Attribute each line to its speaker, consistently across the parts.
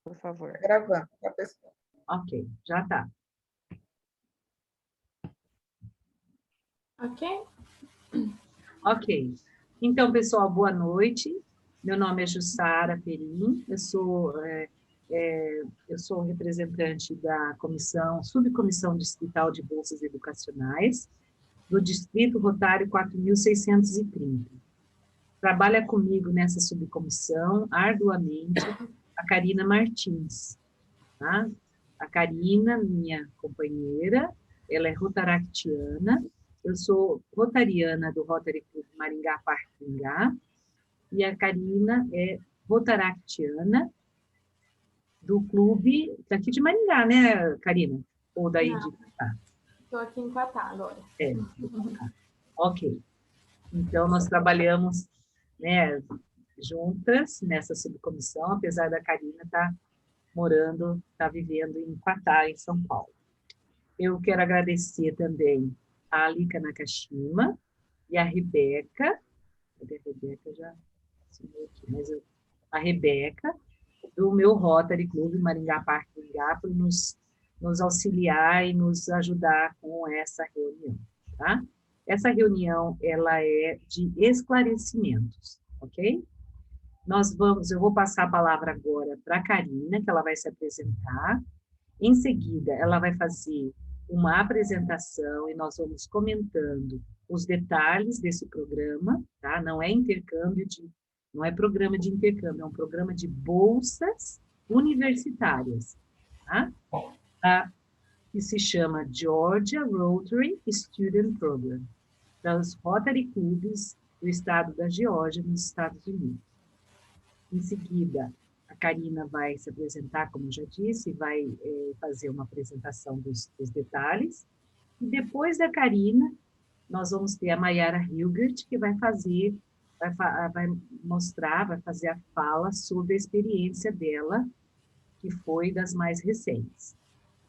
Speaker 1: por favor.
Speaker 2: Gravando, tá, pessoal?
Speaker 3: Ok, já tá.
Speaker 4: Ok?
Speaker 3: Ok. Então, pessoal, boa noite. Meu nome é Jussara Perim, eu sou representante da subcomissão distrital de bolsas educacionais, do Distrito Rotário 4.630. Trabalha comigo nessa subcomissão, arduamente, a Karina Martins, tá? A Karina, minha companheira, ela é rotaractiana, eu sou rotariana do Rotary Club Maringá Parque Maringá, e a Karina é rotaractiana do clube daqui de Maringá, né, Karina? Ou daí
Speaker 4: Não.
Speaker 3: de Quatá?
Speaker 4: Estou aqui em Quatá agora.
Speaker 3: É, ok. Então, nós trabalhamos, né, juntas nessa subcomissão, apesar da Karina estar vivendo em Quatá, em São Paulo. Eu quero agradecer também a Alika Nakashima e a Rebeca, cadê a Rebeca? Já assinou aqui, mas a Rebeca, do meu Rotary Club Maringá Parque Maringá, por nos auxiliar e nos ajudar com essa reunião, tá? Essa reunião, ela é de esclarecimentos, ok? Eu vou passar a palavra agora para a Karina, que ela vai se apresentar. Em seguida, ela vai fazer uma apresentação e nós vamos comentando os detalhes desse programa, tá? Não é programa de intercâmbio, é um programa de bolsas universitárias, tá? Que se chama Georgia Rotary Student Program, dos Rotary Clubs do estado da Geórgia, nos Estados Unidos. Em seguida, a Karina vai se apresentar, como eu já disse, vai fazer uma apresentação dos detalhes. E depois da Karina, nós vamos ter a Mayara Hilgert, que vai fazer a fala sobre a experiência dela, que foi das mais recentes.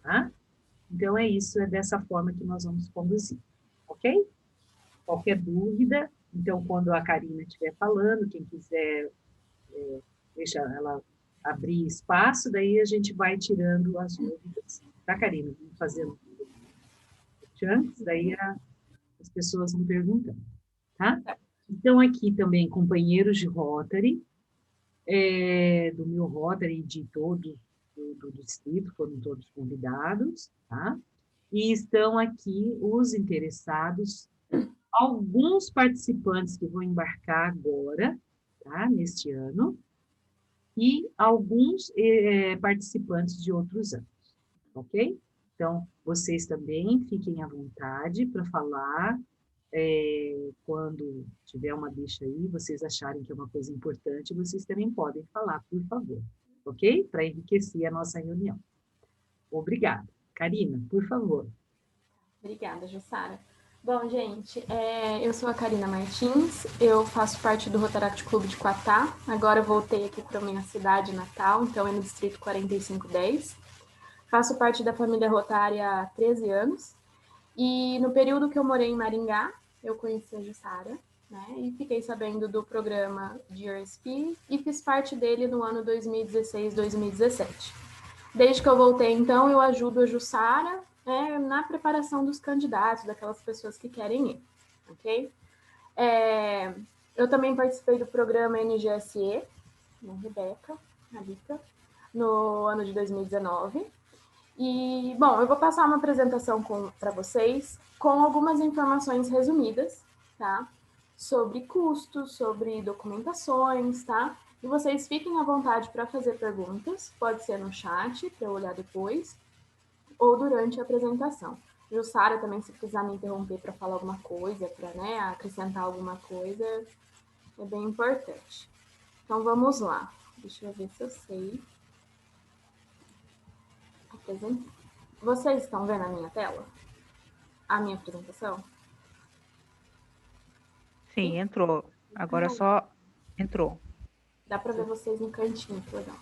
Speaker 3: Tá? Então, é isso, é dessa forma que nós vamos conduzir. Ok? Qualquer dúvida, então, quando a Karina estiver falando, quem quiser... deixa ela abrir espaço, daí a gente vai tirando as dúvidas. Tá, Karina? Vamos fazendo antes, daí as pessoas vão perguntando, tá? Então, aqui também, companheiros de Rotary, do meu Rotary de todo do distrito, foram todos convidados, tá? E estão aqui os interessados, alguns participantes que vão embarcar agora, tá? Neste ano, e alguns participantes de outros anos, ok? Então, vocês também fiquem à vontade para falar, quando tiver uma deixa aí, vocês acharem que é uma coisa importante, vocês também podem falar, por favor, ok? Para enriquecer a nossa reunião. Obrigada. Karina, por favor.
Speaker 4: Obrigada, Jussara. Bom, gente, eu sou a Karina Martins, eu faço parte do Rotaract Clube de Quatá, agora eu voltei aqui para a minha cidade natal, então é no Distrito 4510. Faço parte da família Rotária há 13 anos, e no período que eu morei em Maringá, eu conheci a Jussara, né, e fiquei sabendo do programa GRSP e fiz parte dele no ano 2016-2017. Desde que eu voltei, então, eu ajudo a Jussara na preparação dos candidatos, daquelas pessoas que querem ir, ok? Eu também participei do programa NGSE, na Rebeca, na Lica, no ano de 2019. E, bom, eu vou passar uma apresentação para vocês com algumas informações resumidas, tá? Sobre custos, sobre documentações, tá? E vocês fiquem à vontade para fazer perguntas, pode ser no chat, para eu olhar depois, ou durante a apresentação. Jussara também, se precisar me interromper para falar alguma coisa, para acrescentar alguma coisa, é bem importante. Então, vamos lá. Deixa eu ver se eu sei apresentar. Vocês estão vendo a minha tela? A minha apresentação?
Speaker 1: Sim, entrou. Agora só entrou.
Speaker 4: Dá para ver vocês no cantinho, que legal.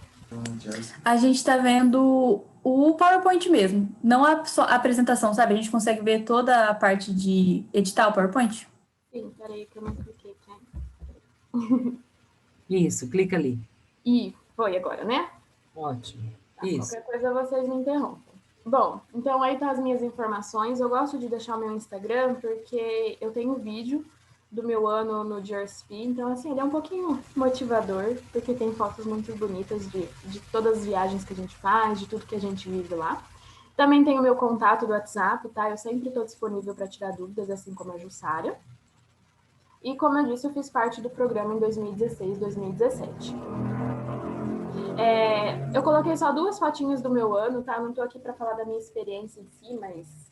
Speaker 5: A gente está vendo o PowerPoint mesmo, não só a apresentação, sabe? A gente consegue ver toda a parte de editar o PowerPoint?
Speaker 4: Sim, peraí que eu não cliquei aqui ainda.
Speaker 3: Isso, clica ali.
Speaker 4: E foi agora, né?
Speaker 3: Ótimo.
Speaker 4: Tá?
Speaker 3: Isso.
Speaker 4: Qualquer coisa vocês me interrompem. Bom, então aí tá as minhas informações. Eu gosto de deixar o meu Instagram porque eu tenho vídeo do meu ano no GRSP, então assim, ele é um pouquinho motivador, porque tem fotos muito bonitas de todas as viagens que a gente faz, de tudo que a gente vive lá. Também tem o meu contato do WhatsApp, tá? Eu sempre estou disponível para tirar dúvidas, assim como a Jussara. E como eu disse, eu fiz parte do programa em 2016, 2017. Eu coloquei só 2 fotinhas do meu ano, tá? Não estou aqui para falar da minha experiência em si, mas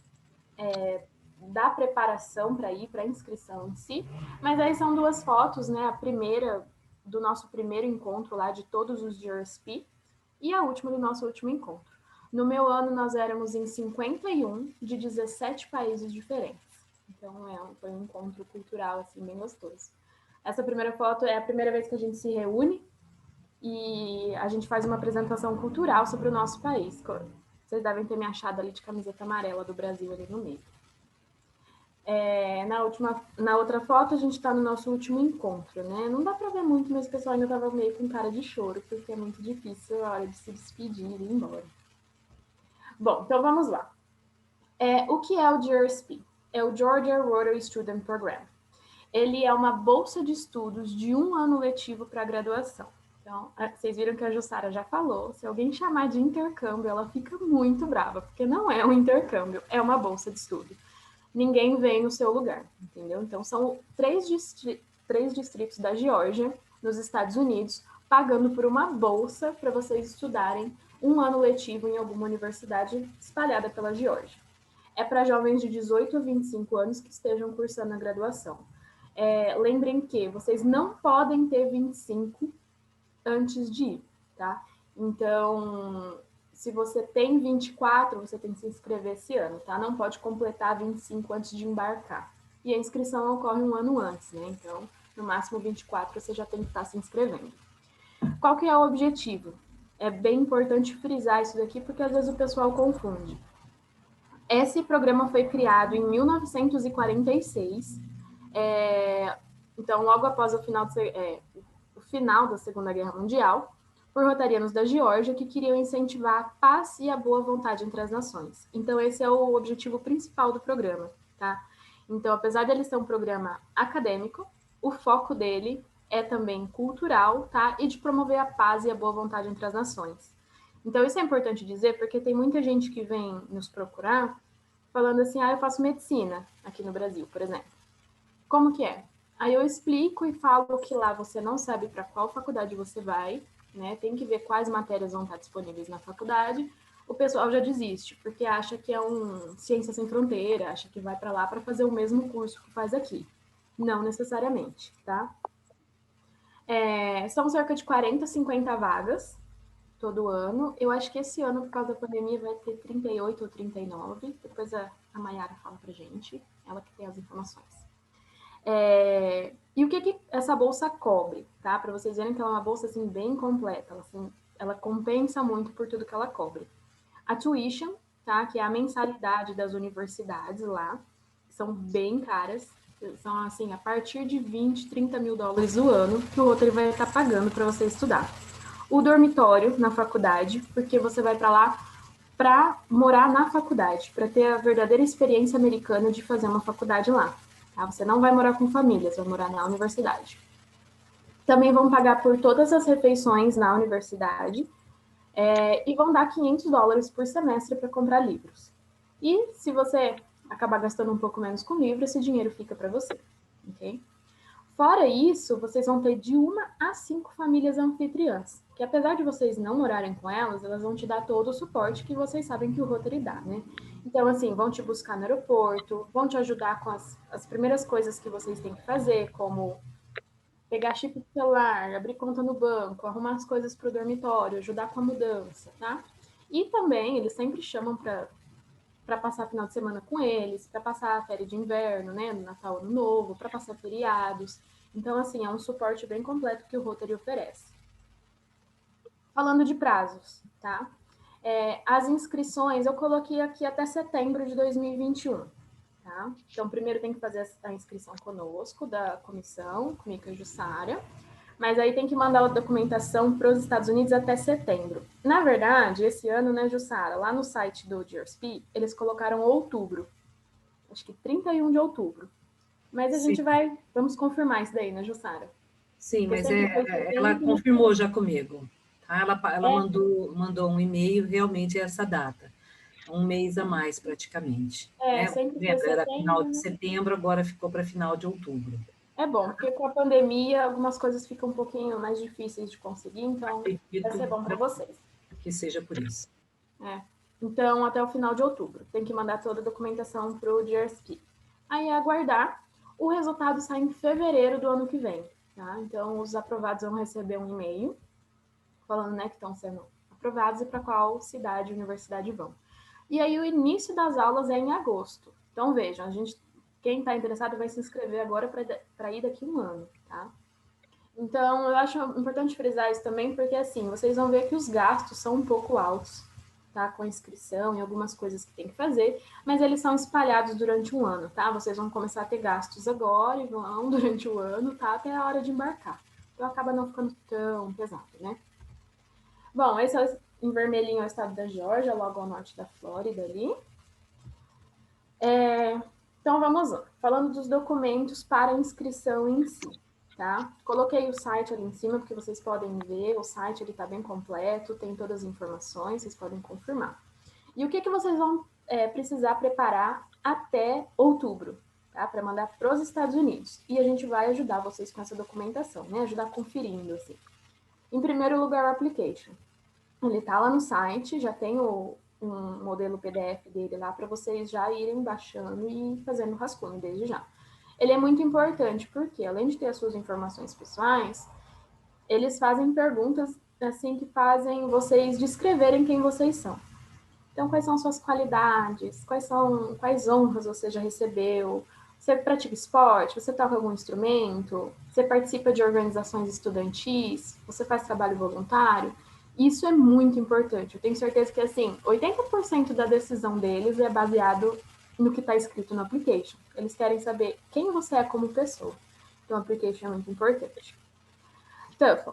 Speaker 4: da preparação para ir, para a inscrição em si. Mas aí são 2 fotos, né? A primeira do nosso primeiro encontro lá de todos os GRSP e a última do nosso último encontro. No meu ano, nós éramos em 51 de 17 países diferentes. Então, foi um encontro cultural, assim, bem gostoso. Essa primeira foto é a primeira vez que a gente se reúne e a gente faz uma apresentação cultural sobre o nosso país. Vocês devem ter me achado ali de camiseta amarela do Brasil ali no meio. Na outra foto, a gente está no nosso último encontro, né? Não dá para ver muito, mas o pessoal ainda estava meio com cara de choro, porque é muito difícil a hora de se despedir e ir embora. Bom, então vamos lá. O que é o GRSP? É o Georgia Rotary Student Program. Ele é uma bolsa de estudos de 1 ano letivo para graduação. Então, vocês viram que a Jussara já falou, se alguém chamar de intercâmbio, ela fica muito brava, porque não é um intercâmbio, é uma bolsa de estudo. Ninguém vem no seu lugar, entendeu? Então, são 3 distritos da Geórgia, nos Estados Unidos, pagando por uma bolsa para vocês estudarem 1 ano letivo em alguma universidade espalhada pela Geórgia. É para jovens de 18 a 25 anos que estejam cursando a graduação. Lembrem que vocês não podem ter 25 antes de ir, tá? Então, se você tem 24, você tem que se inscrever esse ano, tá? Não pode completar 25 antes de embarcar. E a inscrição ocorre 1 ano antes, né? Então, no máximo 24 você já tem que estar se inscrevendo. Qual que é o objetivo? É bem importante frisar isso daqui, porque às vezes o pessoal confunde. Esse programa foi criado em 1946, então logo após o final da Segunda Guerra Mundial, por rotarianos da Geórgia que queriam incentivar a paz e a boa vontade entre as nações. Então esse é o objetivo principal do programa, tá? Então, apesar dele ser um programa acadêmico, o foco dele é também cultural, tá? E de promover a paz e a boa vontade entre as nações. Então, isso é importante dizer, porque tem muita gente que vem nos procurar falando assim, eu faço medicina aqui no Brasil, por exemplo. Como que é? Aí eu explico e falo que lá você não sabe para qual faculdade você vai, né? Tem que ver quais matérias vão estar disponíveis na faculdade. O pessoal já desiste, porque acha que é um ciência sem fronteira, acha que vai para lá para fazer o mesmo curso que faz aqui. Não necessariamente, tá? São cerca de 40, 50 vagas todo ano. Eu acho que esse ano, por causa da pandemia, vai ter 38 ou 39. Depois a Mayara fala pra gente, ela que tem as informações. E o que essa bolsa cobre, tá? Para vocês verem que ela é uma bolsa assim, bem completa, ela compensa muito por tudo que ela cobre. A tuition, tá? Que é a mensalidade das universidades lá, são bem caras, são assim, a partir de 20, 30 mil dólares o ano que o Rotary vai estar pagando para você estudar. O dormitório na faculdade, porque você vai para lá para morar na faculdade, para ter a verdadeira experiência americana de fazer uma faculdade lá. Tá? Você não vai morar com família, você vai morar na universidade. Também vão pagar por todas as refeições na universidade e vão dar 500 dólares por semestre para comprar livros. E se você acabar gastando um pouco menos com livro, esse dinheiro fica para você, ok? Fora isso, vocês vão ter de 1 a 5 famílias anfitriãs, que apesar de vocês não morarem com elas, elas vão te dar todo o suporte que vocês sabem que o Rotary dá, né? Então, assim, vão te buscar no aeroporto, vão te ajudar com as primeiras coisas que vocês têm que fazer, como pegar chip do celular, abrir conta no banco, arrumar as coisas para o dormitório, ajudar com a mudança, tá? E também, eles sempre chamam para passar final de semana com eles, para passar a férias de inverno, né, no Natal, Ano Novo, para passar feriados. Então, assim, é um suporte bem completo que o Rotary oferece. Falando de prazos, tá? As inscrições eu coloquei aqui até setembro de 2021, tá? Então, primeiro tem que fazer a inscrição conosco, da comissão, comigo e a Jussara. Mas aí tem que mandar a documentação para os Estados Unidos até setembro. Na verdade, esse ano, né, Jussara, lá no site do GRSP, eles colocaram outubro. Acho que 31 de outubro. Mas a
Speaker 3: Sim.
Speaker 4: gente vamos confirmar isso daí, né, Jussara?
Speaker 3: Sim,
Speaker 4: Porque
Speaker 3: mas
Speaker 4: sempre foi setembro,
Speaker 3: ela
Speaker 4: né?
Speaker 3: confirmou já comigo. Tá? Ela
Speaker 4: É.
Speaker 3: mandou um e-mail, realmente é essa data. Um mês a mais, praticamente. Né?
Speaker 4: Sempre foi
Speaker 3: Lembra, era final
Speaker 4: setembro,
Speaker 3: de
Speaker 4: né?
Speaker 3: setembro, agora ficou para final de outubro.
Speaker 4: É bom, porque com a pandemia algumas coisas ficam um pouquinho mais difíceis de conseguir, então vai
Speaker 3: Acredito
Speaker 4: ser bom para vocês.
Speaker 3: que seja por isso.
Speaker 4: Então, até o final de outubro. Tem que mandar toda a documentação para o GRSP. Aí, aguardar. O resultado sai em fevereiro do ano que vem. Tá? Então, os aprovados vão receber um e-mail falando, né, que estão sendo aprovados e para qual cidade e universidade vão. E aí, o início das aulas é em agosto. Então, vejam, quem está interessado vai se inscrever agora para ir daqui a um ano. Tá? Então, eu acho importante frisar isso também, porque assim, vocês vão ver que os gastos são um pouco altos, tá? Com a inscrição e algumas coisas que tem que fazer, mas eles são espalhados durante um ano, tá? Vocês vão começar a ter gastos agora e vão durante o ano, tá? Até a hora de embarcar. Então, acaba não ficando tão pesado, né? Bom, esse é em vermelhinho é o estado da Geórgia, logo ao norte da Flórida ali. Então, vamos lá. Falando dos documentos para a inscrição em si. Tá? Coloquei o site ali em cima, porque vocês podem ver, o site está bem completo, tem todas as informações, vocês podem confirmar. E o que vocês vão precisar preparar até outubro, tá? Para mandar para os Estados Unidos. E a gente vai ajudar vocês com essa documentação, né? Ajudar conferindo, assim. Em primeiro lugar, o application. Ele está lá no site, já tem um modelo PDF dele lá para vocês já irem baixando e fazendo rascunho desde já. Ele é muito importante porque, além de ter as suas informações pessoais, eles fazem perguntas assim que fazem vocês descreverem quem vocês são. Então, quais são suas qualidades? Quais honras você já recebeu? Você pratica esporte? Você toca algum instrumento? Você participa de organizações estudantis? Você faz trabalho voluntário? Isso é muito importante. Eu tenho certeza que, assim, 80% da decisão deles é baseado no que está escrito no application. Eles querem saber quem você é como pessoa. Então, o application é muito importante. TOEFL.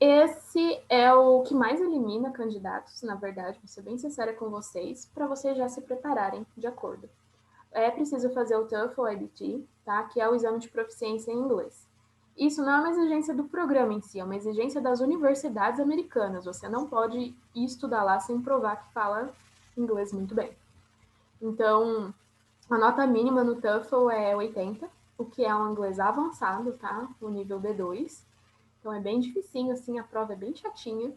Speaker 4: Esse é o que mais elimina candidatos, na verdade, vou ser bem sincera com vocês, para vocês já se prepararem de acordo. É preciso fazer o TOEFL IBT, tá? Que é o exame de proficiência em inglês. Isso não é uma exigência do programa em si, é uma exigência das universidades americanas. Você não pode ir estudar lá sem provar que fala inglês muito bem. Então, a nota mínima no TOEFL é 80, o que é um inglês avançado, tá? O nível B2. Então, é bem dificinho, assim, a prova é bem chatinha.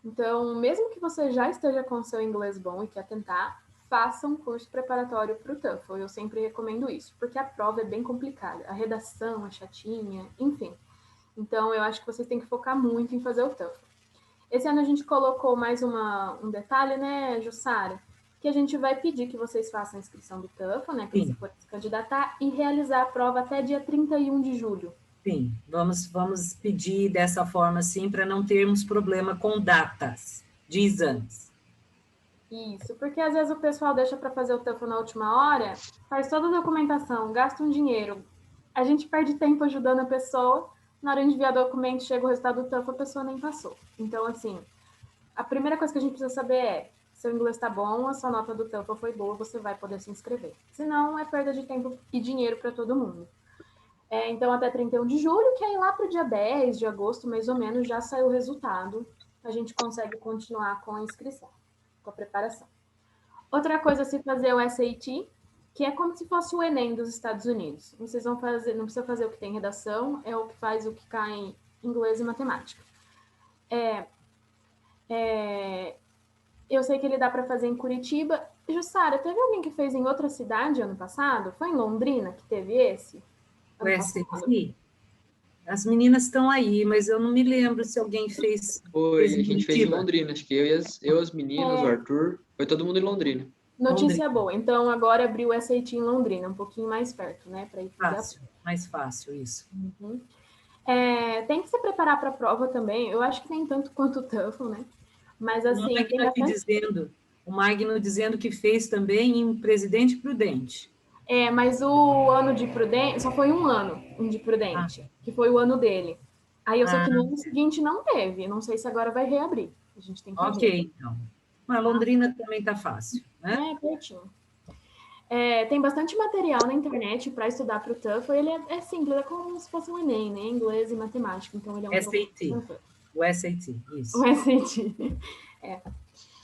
Speaker 4: Então, mesmo que você já esteja com o seu inglês bom e quer tentar, faça um curso preparatório para o TOEFL. Eu sempre recomendo isso, porque a prova é bem complicada. A redação é chatinha, enfim. Então, eu acho que vocês têm que focar muito em fazer o TOEFL. Esse ano a gente colocou mais um detalhe, né, Jussara? Que a gente vai pedir que vocês façam a inscrição do TOEFL, né, quem for se candidatar, e realizar a prova até dia 31 de julho.
Speaker 3: Sim, vamos pedir dessa forma, sim, para não termos problema com datas de exames.
Speaker 4: Isso, porque às vezes o pessoal deixa para fazer o TOEFL na última hora, faz toda a documentação, gasta um dinheiro, a gente perde tempo ajudando a pessoa, na hora de enviar documento, chega o resultado do TOEFL, a pessoa nem passou. Então, assim, a primeira coisa que a gente precisa saber é, seu inglês está bom, a sua nota do TOEFL foi boa, você vai poder se inscrever. Senão, é perda de tempo e dinheiro para todo mundo. Então, até 31 de julho, que aí lá para o dia 10 de agosto, mais ou menos, já saiu o resultado, a gente consegue continuar com a inscrição, com a preparação. Outra coisa é se fazer o SAT, que é como se fosse o Enem dos Estados Unidos. Vocês vão fazer, não precisa fazer o que tem redação, é o que faz o que cai em inglês e matemática. Eu sei que ele dá para fazer em Curitiba. Jussara, teve alguém que fez em outra cidade ano passado? Foi em Londrina que teve esse?
Speaker 3: O SAT? As meninas estão aí, mas eu não me lembro se alguém fez.
Speaker 2: Foi, a gente fez em Londrina, acho que eu as meninas, o Arthur, foi todo mundo em Londrina.
Speaker 4: Notícia boa, então agora abriu o SAT em Londrina, um pouquinho mais perto, né? Para ir
Speaker 3: fácil, mais fácil isso.
Speaker 4: Uhum. Tem que se preparar para a prova também, eu acho que nem tanto quanto o TOEFL, né? Mas assim.
Speaker 3: O Magno dizendo que fez também em Presidente Prudente.
Speaker 4: Mas o ano de Prudente, só foi um ano de Prudente, que foi o ano dele. Aí eu sei que no ano seguinte não teve, não sei se agora vai reabrir. A gente tem que ver.
Speaker 3: Ok, então. Mas Londrina também está fácil, né?
Speaker 4: Pertinho. Tem bastante material na internet para estudar para o TOEFL. Ele é simples, é como se fosse um Enem, né? Inglês e matemática. Então ele é um
Speaker 3: SAT. O SAT, isso.
Speaker 4: O SAT.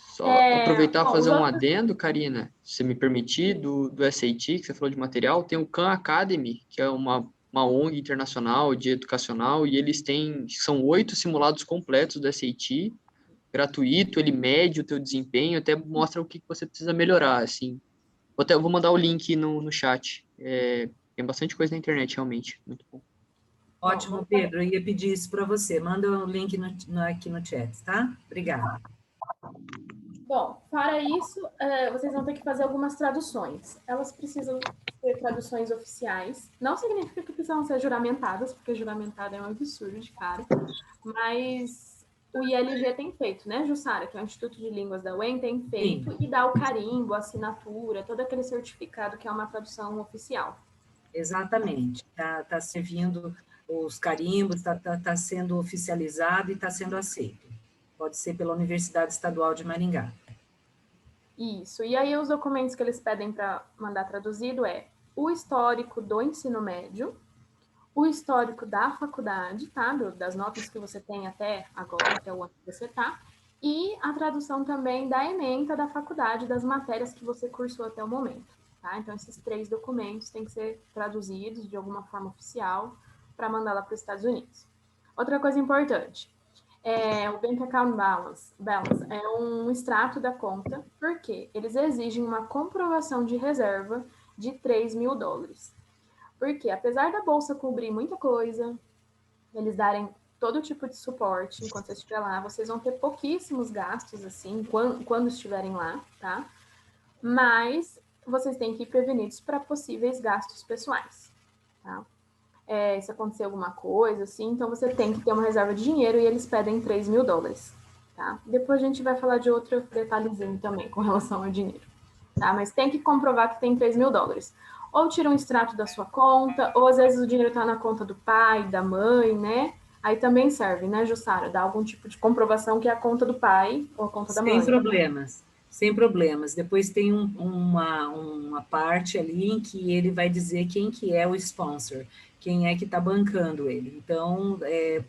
Speaker 2: Só aproveitar e fazer um adendo, Karina, se você me permitir, do SAT, que você falou de material, tem o Khan Academy, que é uma ONG internacional de educacional, e eles são 8 simulados completos do SAT, gratuito, ele mede o teu desempenho, até mostra o que você precisa melhorar, assim. Vou mandar o link no chat. Tem bastante coisa na internet, realmente. Muito bom.
Speaker 3: Ótimo, Pedro. Eu ia pedir isso para você. Manda o link aqui no chat, tá? Obrigada.
Speaker 4: Bom, para isso, vocês vão ter que fazer algumas traduções. Elas precisam ser traduções oficiais. Não significa que precisam ser juramentadas, porque juramentada é um absurdo de cara. Mas o ILG tem feito, né, Jussara? Que é o Instituto de Línguas da UEM, tem feito. Sim. E dá o carimbo, a assinatura, todo aquele certificado que é uma tradução oficial.
Speaker 3: Exatamente. Tá servindo os carimbos, está sendo oficializado e está sendo aceito. Pode ser pela Universidade Estadual de Maringá.
Speaker 4: Isso. E aí os documentos que eles pedem para mandar traduzido o histórico do ensino médio, o histórico da faculdade, tá? Das notas que você tem até agora, até o ano que você tá, e a tradução também da ementa da faculdade, das matérias que você cursou até o momento, tá? Então, esses 3 documentos têm que ser traduzidos de alguma forma oficial para mandar lá para os Estados Unidos. Outra coisa importante, o Bank Account Balance é um extrato da conta, porque eles exigem uma comprovação de reserva de $3.000. Porque, apesar da bolsa cobrir muita coisa, eles darem todo tipo de suporte enquanto você estiver lá, vocês vão ter pouquíssimos gastos, assim, quando estiverem lá, tá? Mas vocês têm que ir prevenidos para possíveis gastos pessoais, tá? Se acontecer alguma coisa, assim, então você tem que ter uma reserva de dinheiro e eles pedem $3.000, tá? Depois a gente vai falar de outro detalhezinho também com relação ao dinheiro, tá? Mas tem que comprovar que tem $3.000. Ou tira um extrato da sua conta, ou às vezes o dinheiro está na conta do pai, da mãe, né? Aí também serve, né, Jussara? Dá algum tipo de comprovação que é a conta do pai ou a conta da mãe.
Speaker 3: Sem problemas. Depois tem uma parte ali em que ele vai dizer quem que é o sponsor, quem é que está bancando ele. Então,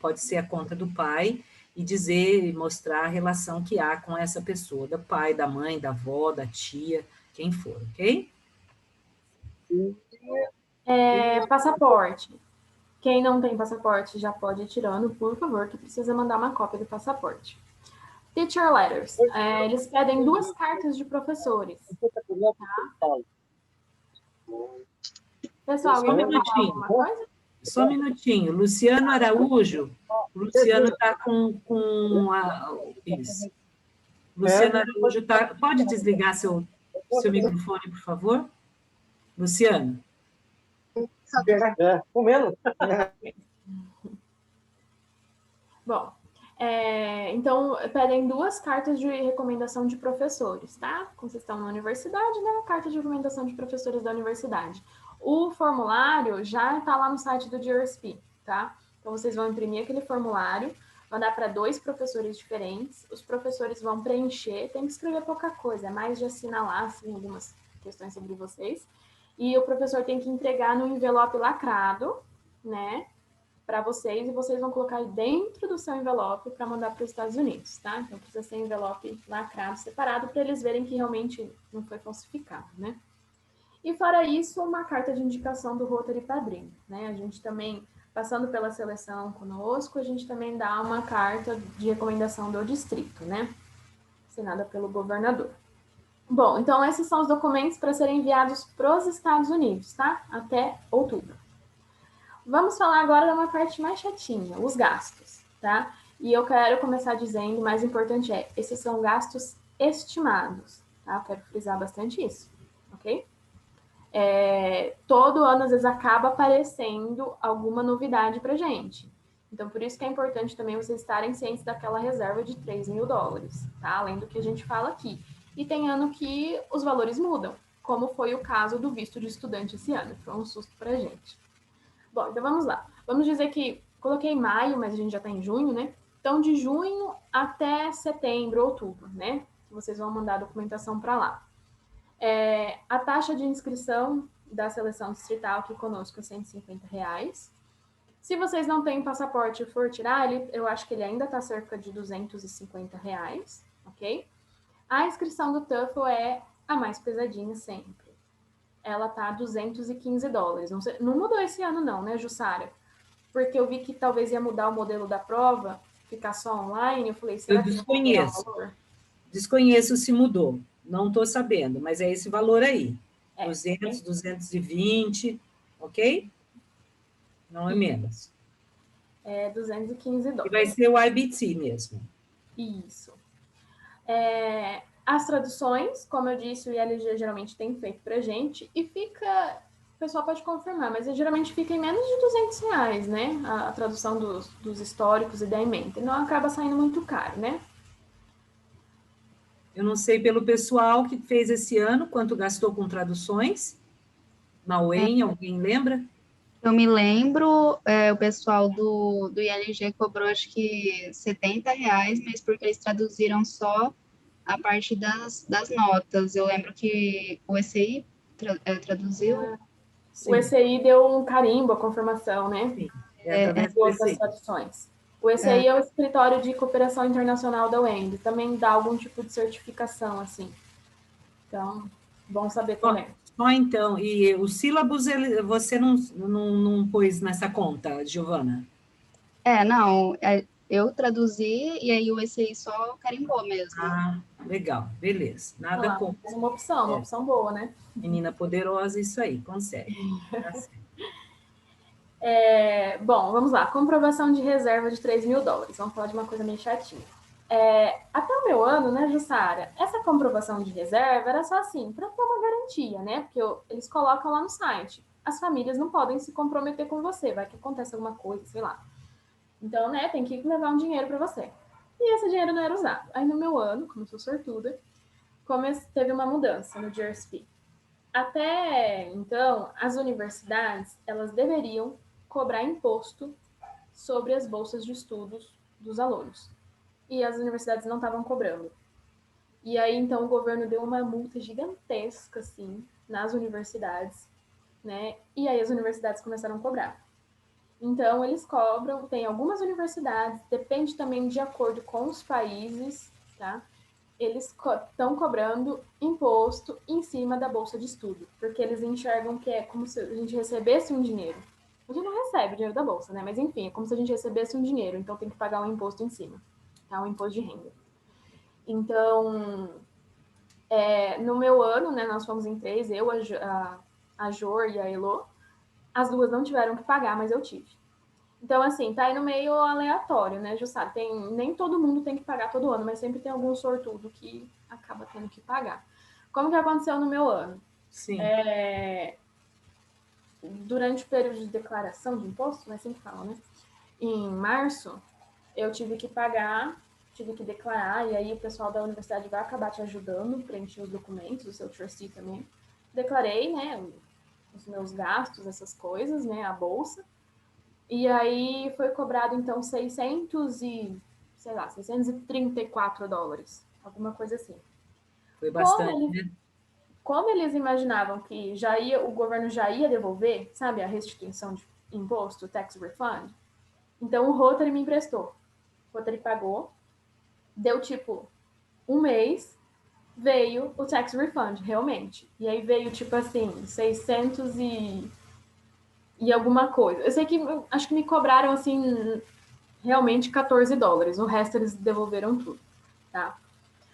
Speaker 3: pode ser a conta do pai e dizer e mostrar a relação que há com essa pessoa, do pai, da mãe, da avó, da tia, quem for, ok?
Speaker 4: Passaporte. Quem não tem passaporte já pode ir tirando, por favor, que precisa mandar uma cópia do passaporte. Teacher letters. Eles pedem 2 cartas de professores. Tá? Pessoal, alguém quer falar alguma coisa?
Speaker 3: Só um minutinho. Luciano Araújo. O Luciano está isso. Luciano Araújo está... Pode desligar seu microfone, por favor? Luciano.
Speaker 6: Comendo.
Speaker 4: Bom, então, pedem 2 cartas de recomendação de professores, tá? Como vocês estão na universidade, né? Carta de recomendação de professores da universidade. O formulário já está lá no site do GRSP, tá? Então, vocês vão imprimir aquele formulário, mandar para 2 professores diferentes, os professores vão preencher, tem que escrever pouca coisa, é mais de assinalar, assim, algumas questões sobre vocês, e o professor tem que entregar no envelope lacrado, né, para vocês, e vocês vão colocar dentro do seu envelope para mandar para os Estados Unidos, tá? Então, precisa ser envelope lacrado, separado, para eles verem que realmente não foi falsificado, né? E fora isso, uma carta de indicação do Rotary Padrinho, né? A gente também, passando pela seleção conosco, a gente também dá uma carta de recomendação do distrito, né? Assinada pelo governador. Bom, então esses são os documentos para serem enviados para os Estados Unidos, tá? Até outubro. Vamos falar agora de uma parte mais chatinha, os gastos, tá? E eu quero começar dizendo, o mais importante esses são gastos estimados, tá? Eu quero frisar bastante isso, ok? Todo ano, às vezes, acaba aparecendo alguma novidade pra gente. Então, por isso que é importante também vocês estarem cientes daquela reserva de $3.000, tá? Além do que a gente fala aqui. E tem ano que os valores mudam, como foi o caso do visto de estudante esse ano. Foi um susto pra gente. Bom, então vamos lá. Vamos dizer que coloquei maio, mas a gente já está em junho, né? Então, de junho até setembro, outubro, né? Vocês vão mandar a documentação para lá. A taxa de inscrição da seleção distrital aqui conosco é R$150. Se vocês não têm passaporte e for tirar, eu acho que ele ainda está cerca de R$250, ok? A inscrição do TOEFL é a mais pesadinha sempre. Ela tá $215. Não mudou esse ano não, né, Jussara? Porque eu vi que talvez ia mudar o modelo da prova, ficar só online. Eu falei, será que não vai mudar o valor?
Speaker 3: Desconheço se mudou. Não estou sabendo, mas é esse valor aí. 200, 220, ok? Não é menos.
Speaker 4: É $215.
Speaker 3: E vai ser o IBT mesmo.
Speaker 4: Isso. As traduções, como eu disse, o ILG geralmente tem feito pra gente, e fica, o pessoal pode confirmar, mas geralmente fica em menos de R$200, né? A tradução dos históricos e da ementa. Não acaba saindo muito caro, né?
Speaker 3: Eu não sei pelo pessoal que fez esse ano, quanto gastou com traduções. Na UEM, alguém lembra?
Speaker 6: Eu me lembro, o pessoal do ILG cobrou acho que R$70, mas porque eles traduziram só a parte das notas. Eu lembro que o ECI traduziu.
Speaker 4: O ECI deu um carimbo, a confirmação, né?
Speaker 3: Sim,
Speaker 4: outras traduções. O ECI é o Escritório de Cooperação Internacional da UEM, também dá algum tipo de certificação, assim. Então, bom saber também.
Speaker 3: Então, e os sílabos você não pôs nessa conta, Giovana?
Speaker 6: Não, eu traduzi e aí o ECI só carimbou mesmo.
Speaker 3: Ah, legal, beleza. Nada com.
Speaker 4: Uma opção boa, né?
Speaker 3: Menina poderosa, isso aí, consegue. Tá certo.
Speaker 4: Bom, vamos lá. Comprovação de reserva de $3.000. Vamos falar de uma coisa meio chatinha. Até o meu ano, né, Jussara, essa comprovação de reserva era só assim, para ter uma garantia, né? Porque eles colocam lá no site. As famílias não podem se comprometer com você, vai que acontece alguma coisa, sei lá. Então, né, tem que levar um dinheiro para você. E esse dinheiro não era usado. Aí no meu ano, como eu sou sortuda, teve uma mudança no GRSP. Até então, as universidades, elas deveriam cobrar imposto sobre as bolsas de estudos dos alunos. E as universidades não estavam cobrando. E aí, então, o governo deu uma multa gigantesca, assim, nas universidades, né? E aí as universidades começaram a cobrar. Então, eles cobram, tem algumas universidades, depende também de acordo com os países, tá? Eles estão cobrando imposto em cima da bolsa de estudo, porque eles enxergam que é como se a gente recebesse um dinheiro. A gente não recebe o dinheiro da bolsa, né? Mas enfim, é como se a gente recebesse um dinheiro, então tem que pagar um imposto em cima, tá? Um imposto de renda. Então, no meu ano, né, nós fomos em 3, eu, a Jor e a Elo, as duas não tiveram que pagar, mas eu tive. Então, assim, tá aí no meio aleatório, né, Jussara? Nem todo mundo tem que pagar todo ano, mas sempre tem algum sortudo que acaba tendo que pagar. Como que aconteceu no meu ano?
Speaker 3: Sim.
Speaker 4: Durante o período de declaração de imposto, né, sempre falam, né? Em março, eu tive que pagar, tive que declarar, e aí o pessoal da universidade vai acabar te ajudando a preencher os documentos, o seu trustee também. Declarei, né, os meus gastos, essas coisas, né, a bolsa. E aí foi cobrado, então, $634, alguma coisa assim.
Speaker 3: Foi bastante, né?
Speaker 4: Como eles imaginavam que o governo já ia devolver, sabe, a restituição de imposto, o tax refund, então o Rotary me emprestou. O Rotary pagou, deu tipo um mês, veio o tax refund, realmente. E aí veio tipo assim, 600 e alguma coisa. Eu sei que, acho que me cobraram, assim, realmente $14. O resto eles devolveram tudo, tá?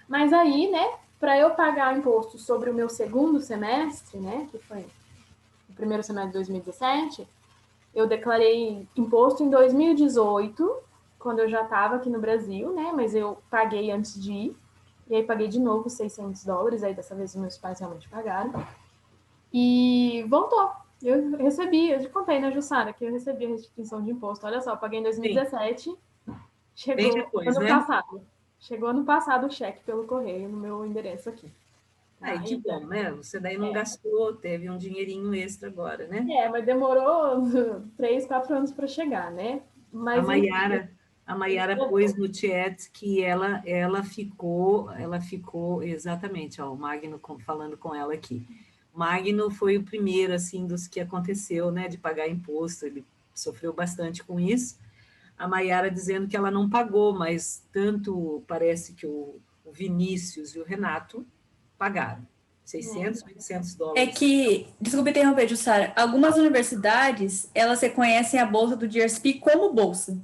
Speaker 4: Mas aí, né, para eu pagar imposto sobre o meu segundo semestre, né, que foi o primeiro semestre de 2017, eu declarei imposto em 2018, quando eu já estava aqui no Brasil, né, mas eu paguei antes de ir, e aí paguei de novo $600, aí dessa vez meus pais realmente pagaram, e voltou. Eu recebi, eu te contei, né, Jussara, que eu recebi a restituição de imposto. Olha só, eu paguei em 2017, chegou
Speaker 3: bem depois,
Speaker 4: ano
Speaker 3: né?
Speaker 4: passado. Chegou ano passado o cheque pelo correio no meu endereço aqui.
Speaker 3: Ai, que bom, né? Você daí não gastou, teve um dinheirinho extra agora, né?
Speaker 4: Mas demorou 3, 4 anos para chegar, né? Mas,
Speaker 3: a Maiara pôs no chat que ela ficou exatamente, ó, o Magno falando com ela aqui. O Magno foi o primeiro, assim, dos que aconteceu, né, de pagar imposto, ele sofreu bastante com isso. A Maiara dizendo que ela não pagou, mas tanto parece que o Vinícius e o Renato pagaram. 600, 800 dólares.
Speaker 5: É que, desculpa interromper, Jussara, algumas universidades, elas reconhecem a bolsa do GRSP como bolsa.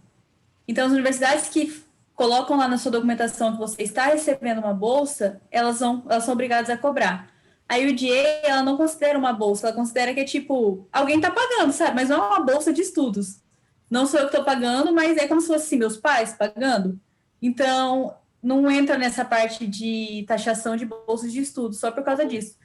Speaker 5: Então, as universidades que colocam lá na sua documentação que você está recebendo uma bolsa, elas são obrigadas a cobrar. A UDA, ela não considera uma bolsa, ela considera que é tipo, alguém está pagando, sabe? Mas não é uma bolsa de estudos. Não sou eu que estou pagando, mas é como se fosse assim, meus pais pagando. Então, não entra nessa parte de taxação de bolsas de estudos, só por causa disso.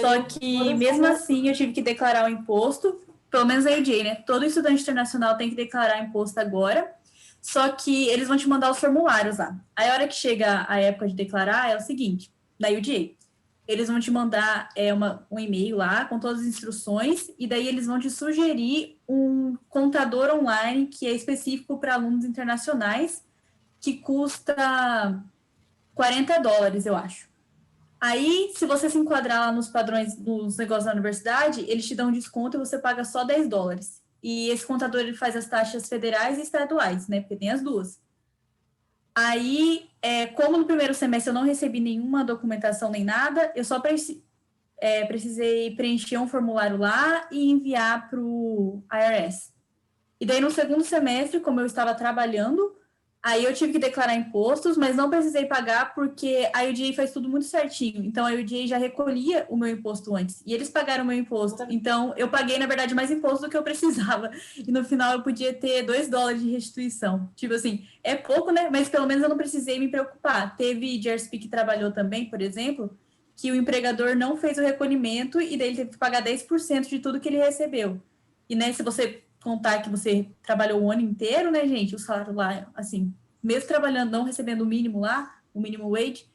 Speaker 5: Só que, mesmo assim, eu tive que declarar o imposto, pelo menos a UDA, né? Todo estudante internacional tem que declarar imposto agora, só que eles vão te mandar os formulários lá. Aí, a hora que chega a época de declarar, é o seguinte, da UDA, eles vão te mandar um e-mail lá com todas as instruções, e daí eles vão te sugerir um contador online que é específico para alunos internacionais, que custa $40, eu acho. Aí, se você se enquadrar lá nos padrões, nos negócios da universidade, eles te dão um desconto e você paga só $10. E esse contador, ele faz as taxas federais e estaduais, né? Porque tem as duas. Aí, como no primeiro semestre eu não recebi nenhuma documentação nem nada, eu só precisei preencher um formulário lá e enviar para o IRS. E daí, no segundo semestre, como eu estava trabalhando, aí eu tive que declarar impostos, mas não precisei pagar porque a UDA faz tudo muito certinho. Então, a UDA já recolhia o meu imposto antes. E eles pagaram o meu imposto. Então, eu paguei, na verdade, mais imposto do que eu precisava. E no final, eu podia ter $2 de restituição. Tipo assim, é pouco, né? Mas pelo menos eu não precisei me preocupar. Teve GRSP que trabalhou também, por exemplo, que o empregador não fez o recolhimento e daí ele teve que pagar 10% de tudo que ele recebeu. E, né, se você contar que você trabalhou o ano inteiro, né, gente, o salário lá, assim, mesmo trabalhando, não recebendo o mínimo lá, o mínimo wage,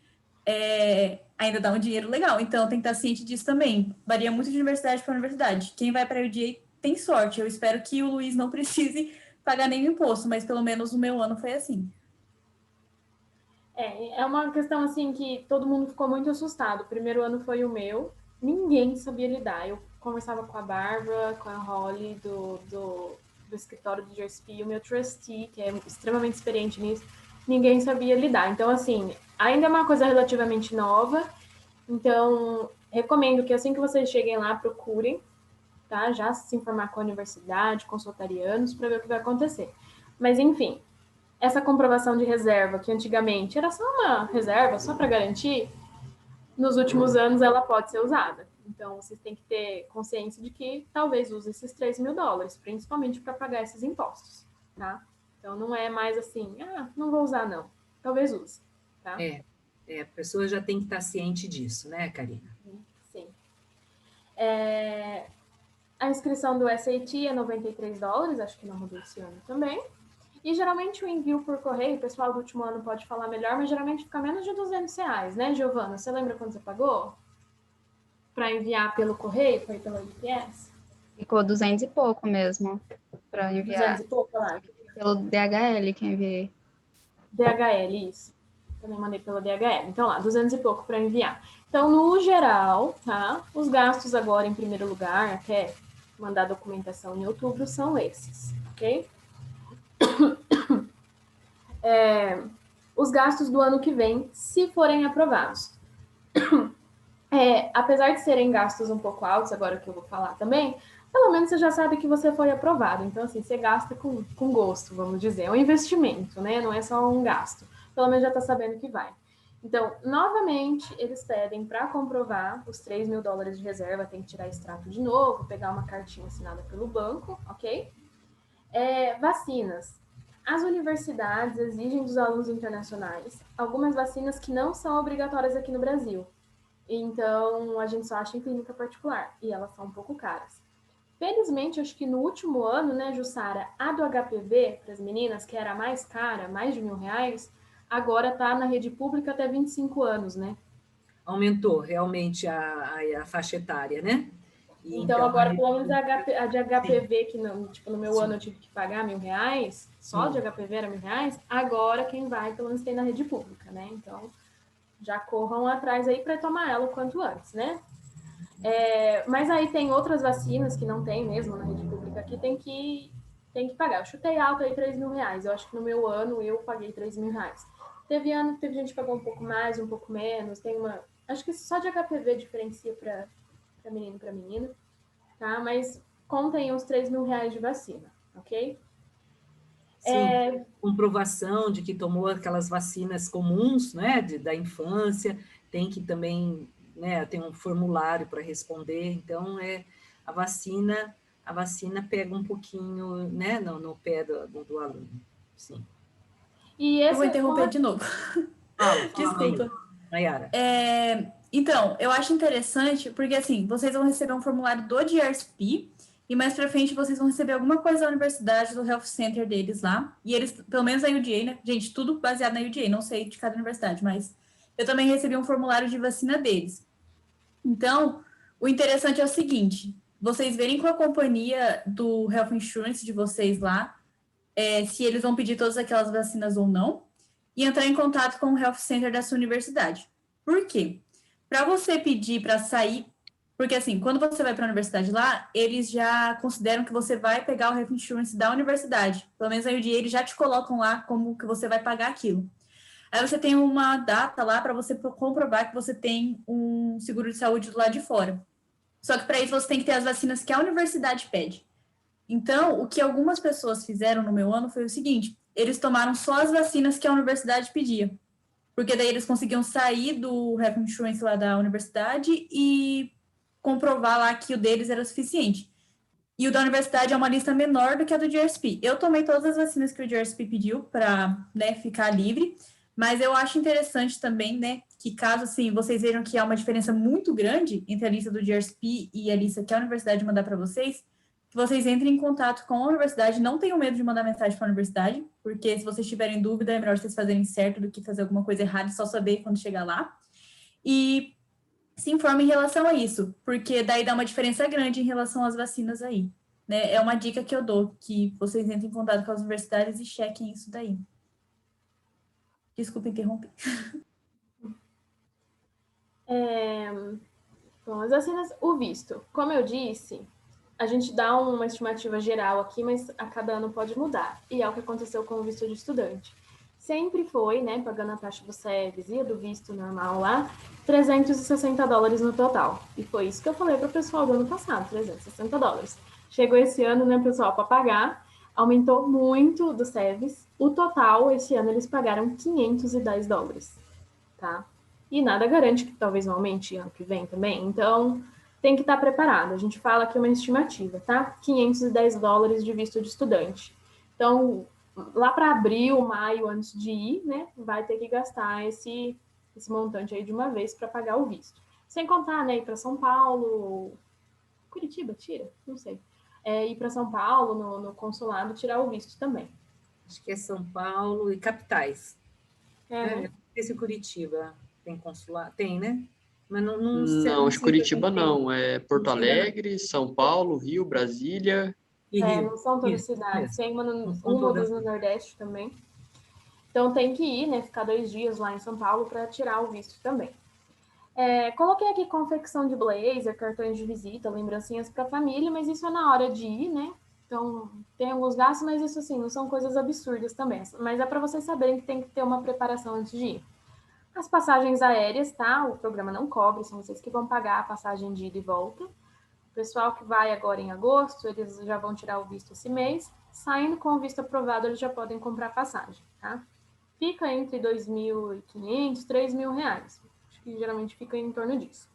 Speaker 5: ainda dá um dinheiro legal. Então, tem que estar ciente disso também. Varia muito de universidade para universidade. Quem vai para a UDA tem sorte. Eu espero que o Luiz não precise pagar nenhum imposto, mas pelo menos o meu ano foi assim.
Speaker 4: É uma questão, assim, que todo mundo ficou muito assustado. O primeiro ano foi o meu, ninguém sabia lidar. Eu conversava com a Bárbara, com a Holly, do escritório do GRSP, o meu trustee, que é extremamente experiente nisso, ninguém sabia lidar. Então, assim, ainda é uma coisa relativamente nova, então, recomendo que assim que vocês cheguem lá, procurem, tá? Já se informar com a universidade, com os rotarianos, para ver o que vai acontecer. Mas, enfim, essa comprovação de reserva, que antigamente era só uma reserva, só para garantir, nos últimos anos ela pode ser usada. Então, vocês têm que ter consciência de que talvez use esses $3.000, principalmente para pagar esses impostos, tá? Então, não é mais assim, não vou usar, não. Talvez use, tá?
Speaker 3: A pessoa já tem que estar ciente disso, né, Karina?
Speaker 4: Sim. A inscrição do SAT é $93, acho que não mudou esse ano também. E geralmente o envio por correio, o pessoal do último ano pode falar melhor, mas geralmente fica menos de R$200, né, Giovana? Você lembra quando você pagou? Para enviar pelo correio, foi pela UPS?
Speaker 6: Ficou 200 e pouco mesmo, para enviar.
Speaker 4: 200 e pouco, lá.
Speaker 6: Pelo DHL que eu enviei.
Speaker 4: DHL, isso. Também mandei pela DHL. Então, lá, 200 e pouco para enviar. Então, no geral, tá? Os gastos agora, em primeiro lugar, até mandar documentação em outubro, são esses, ok? Os gastos do ano que vem, se forem aprovados. Apesar de serem gastos um pouco altos, agora que eu vou falar também, pelo menos você já sabe que você foi aprovado. Então, assim, você gasta com gosto, vamos dizer. É um investimento, né? Não é só um gasto. Pelo menos já está sabendo que vai. Então, novamente, eles pedem para comprovar os $3.000 de reserva, tem que tirar extrato de novo, pegar uma cartinha assinada pelo banco, ok? Vacinas. As universidades exigem dos alunos internacionais algumas vacinas que não são obrigatórias aqui no Brasil. Então, a gente só acha em clínica particular, e elas são um pouco caras. Felizmente, acho que no último ano, né, Jussara, a do HPV, para as meninas, que era a mais cara, mais de R$1.000, agora está na rede pública até 25 anos, né?
Speaker 3: aumentou realmente a faixa etária, né? E
Speaker 4: Então, agora, pelo menos
Speaker 3: sim.
Speaker 4: a de HPV, que no meu
Speaker 3: Sim.
Speaker 4: ano eu tive que pagar R$1.000, só de HPV era R$1.000, agora quem vai, pelo menos tem na rede pública, né? Então, já corram atrás aí para tomar ela o quanto antes, né? Mas aí tem outras vacinas que não tem mesmo na rede pública que tem que pagar. Eu chutei alto aí R$3.000. Eu acho que no meu ano eu paguei R$3.000. Teve ano que teve gente que pagou um pouco mais, um pouco menos. Acho que só de HPV diferencia para menino e para menina, tá? Mas contem uns R$3.000 de vacina, ok?
Speaker 3: Sim, comprovação de que tomou aquelas vacinas comuns, né, da infância, tem que também, né, tem um formulário para responder, então a vacina, a vacina pega um pouquinho, né, no pé do aluno, sim.
Speaker 4: E
Speaker 5: Eu vou interromper de novo.
Speaker 3: Fala,
Speaker 5: Desculpa.
Speaker 3: Nayara.
Speaker 5: Então, eu acho interessante, porque assim, vocês vão receber um formulário do DRSP, e mais pra frente vocês vão receber alguma coisa da universidade, do Health Center deles lá, e eles, pelo menos a UDA, né? Gente, tudo baseado na UDA, não sei de cada universidade, mas eu também recebi um formulário de vacina deles. Então, o interessante é o seguinte, vocês verem com a companhia do Health Insurance de vocês lá, se eles vão pedir todas aquelas vacinas ou não, e entrar em contato com o Health Center da sua universidade. Por quê? Para você pedir para sair, porque assim, quando você vai para a universidade lá, eles já consideram que você vai pegar o Health Insurance da universidade. Pelo menos aí o dia eles já te colocam lá como que você vai pagar aquilo. Aí você tem uma data lá para você comprovar que você tem um seguro de saúde do lado de fora. Só que para isso você tem que ter as vacinas que a universidade pede. Então, o que algumas pessoas fizeram no meu ano foi o seguinte: eles tomaram só as vacinas que a universidade pedia. Porque daí eles conseguiam sair do Health Insurance lá da universidade e comprovar lá que o deles era suficiente. E o da universidade é uma lista menor do que a do GRSP. Eu tomei todas as vacinas que o GRSP pediu para, né, ficar livre, mas eu acho interessante também, né, que caso assim vocês vejam que há uma diferença muito grande entre a lista do GRSP e a lista que a universidade mandar para vocês, que vocês entrem em contato com a universidade, não tenham medo de mandar mensagem para a universidade, porque se vocês tiverem dúvida, é melhor vocês fazerem certo do que fazer alguma coisa errada e só saber quando chegar lá. E se informe em relação a isso, porque daí dá uma diferença grande em relação às vacinas aí, né? É uma dica que eu dou, que vocês entrem em contato com as universidades e chequem isso daí. Desculpa interromper.
Speaker 4: Bom, as vacinas, o visto. Como eu disse, a gente dá uma estimativa geral aqui, mas a cada ano pode mudar. E é o que aconteceu com o visto de estudante. Sempre foi, né, pagando a taxa do SEVES e a do visto normal lá, $360 no total. E foi isso que eu falei para o pessoal do ano passado, $360. Chegou esse ano, né, pessoal, para pagar, aumentou muito do SEVES. O total, esse ano, eles pagaram $510, tá? E nada garante que talvez não aumente ano que vem também. Então, tem que estar preparado. A gente fala que é uma estimativa, tá? $510 de visto de estudante. Então, lá para abril, maio, antes de ir, né, vai ter que gastar esse montante aí de uma vez para pagar o visto. Sem contar, né, ir para São Paulo, Curitiba, tira? Não sei. Ir para São Paulo, no consulado, tirar o visto também.
Speaker 3: Acho que é São Paulo e capitais.
Speaker 4: Né?
Speaker 3: Esse Curitiba tem consulado? Tem, né? Mas não
Speaker 2: Não, acho que Curitiba
Speaker 3: tem.
Speaker 2: não. É Porto Alegre, São Paulo, Rio, Brasília.
Speaker 3: E Rio.
Speaker 4: Não são todas
Speaker 3: Isso
Speaker 4: cidades.
Speaker 3: mesmo.
Speaker 4: Tem uma
Speaker 3: são
Speaker 4: ou
Speaker 3: todas.
Speaker 4: duas no Nordeste também. Então tem que ir, né? Ficar 2 dias lá em São Paulo para tirar o visto também. Coloquei aqui confecção de blazer, cartões de visita, lembrancinhas para a família, mas isso é na hora de ir, né? Então tem alguns gastos, mas isso assim, não são coisas absurdas também. Mas é para vocês saberem que tem que ter uma preparação antes de ir. As passagens aéreas, tá? O programa não cobre, são vocês que vão pagar a passagem de ida e volta. O pessoal que vai agora em agosto, eles já vão tirar o visto esse mês. Saindo com o visto aprovado, eles já podem comprar passagem, tá? Fica entre R$2.500 e R$3.000. Acho que geralmente fica em torno disso.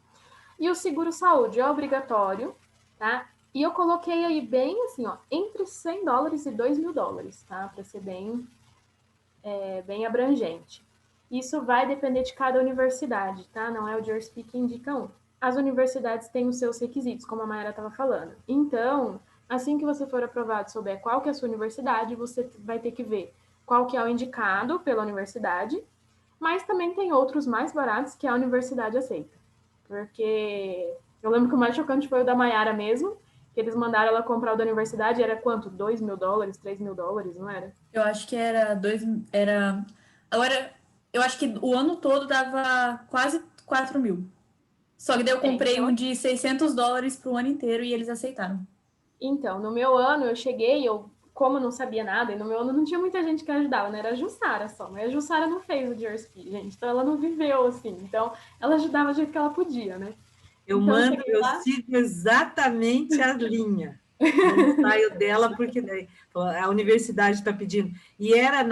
Speaker 4: E o seguro-saúde é obrigatório, tá? E eu coloquei aí bem assim, ó, entre $100 e $2.000, tá? Para ser bem abrangente. Isso vai depender de cada universidade, tá? Não é o GRSP que indica um. As universidades têm os seus requisitos, como a Mayara estava falando. Então, assim que você for aprovado, souber qual que é a sua universidade, você vai ter que ver qual que é o indicado pela universidade Mas também tem outros mais baratos que a universidade aceita. Porque eu lembro que o mais chocante foi o da Maiara mesmo, que eles mandaram ela comprar o da universidade, era quanto? $2.000, $3.000, não era?
Speaker 5: Eu acho que era. Agora, eu acho que o ano todo dava quase 4 mil. Só que daí eu comprei
Speaker 4: então,
Speaker 5: um de $600 pro ano inteiro e eles aceitaram.
Speaker 4: Então, no meu ano eu cheguei, como eu não sabia nada, e no meu ano não tinha muita gente que ajudava, né? Era a Jussara só, mas a Jussara não fez o JRSP, gente, então ela não viveu assim, então ela ajudava do jeito que ela podia, né?
Speaker 3: Eu
Speaker 4: Então,
Speaker 3: mando,
Speaker 4: cheguei
Speaker 3: eu
Speaker 4: lá,
Speaker 3: sigo exatamente a linha. Não saio dela porque a universidade está pedindo. E era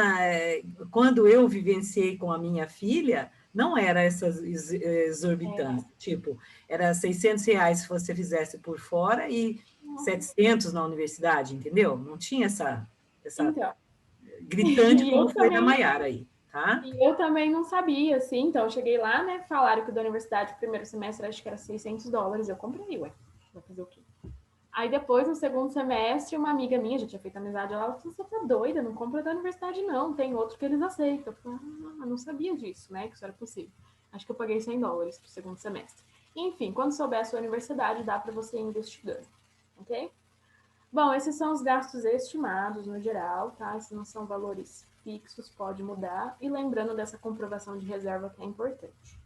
Speaker 3: quando eu vivenciei com a minha filha, não era essas exorbitâncias. Tipo, era R$ 600 se você fizesse por fora e 700 na universidade, entendeu? Não tinha essa
Speaker 4: então,
Speaker 3: gritante
Speaker 4: e
Speaker 3: como
Speaker 4: eu
Speaker 3: foi da
Speaker 4: também,
Speaker 3: Maiara aí, tá?
Speaker 4: e eu também não sabia, assim, então eu cheguei lá, né, falaram que da universidade, o primeiro semestre, acho que era $600, eu comprei, ué, vai fazer o quê? Aí depois, no segundo semestre, uma amiga minha, já tinha feito amizade, ela falou, você tá doida, não compra da universidade não, tem outro que eles aceitam. Eu falei, eu não sabia disso, né, que isso era possível. Acho que eu paguei $100 pro segundo semestre. Enfim, quando souber a sua universidade, dá para você ir investigando, ok? Bom, esses são os gastos estimados no geral, tá? Esses não são valores fixos, pode mudar. E lembrando dessa comprovação de reserva que é importante.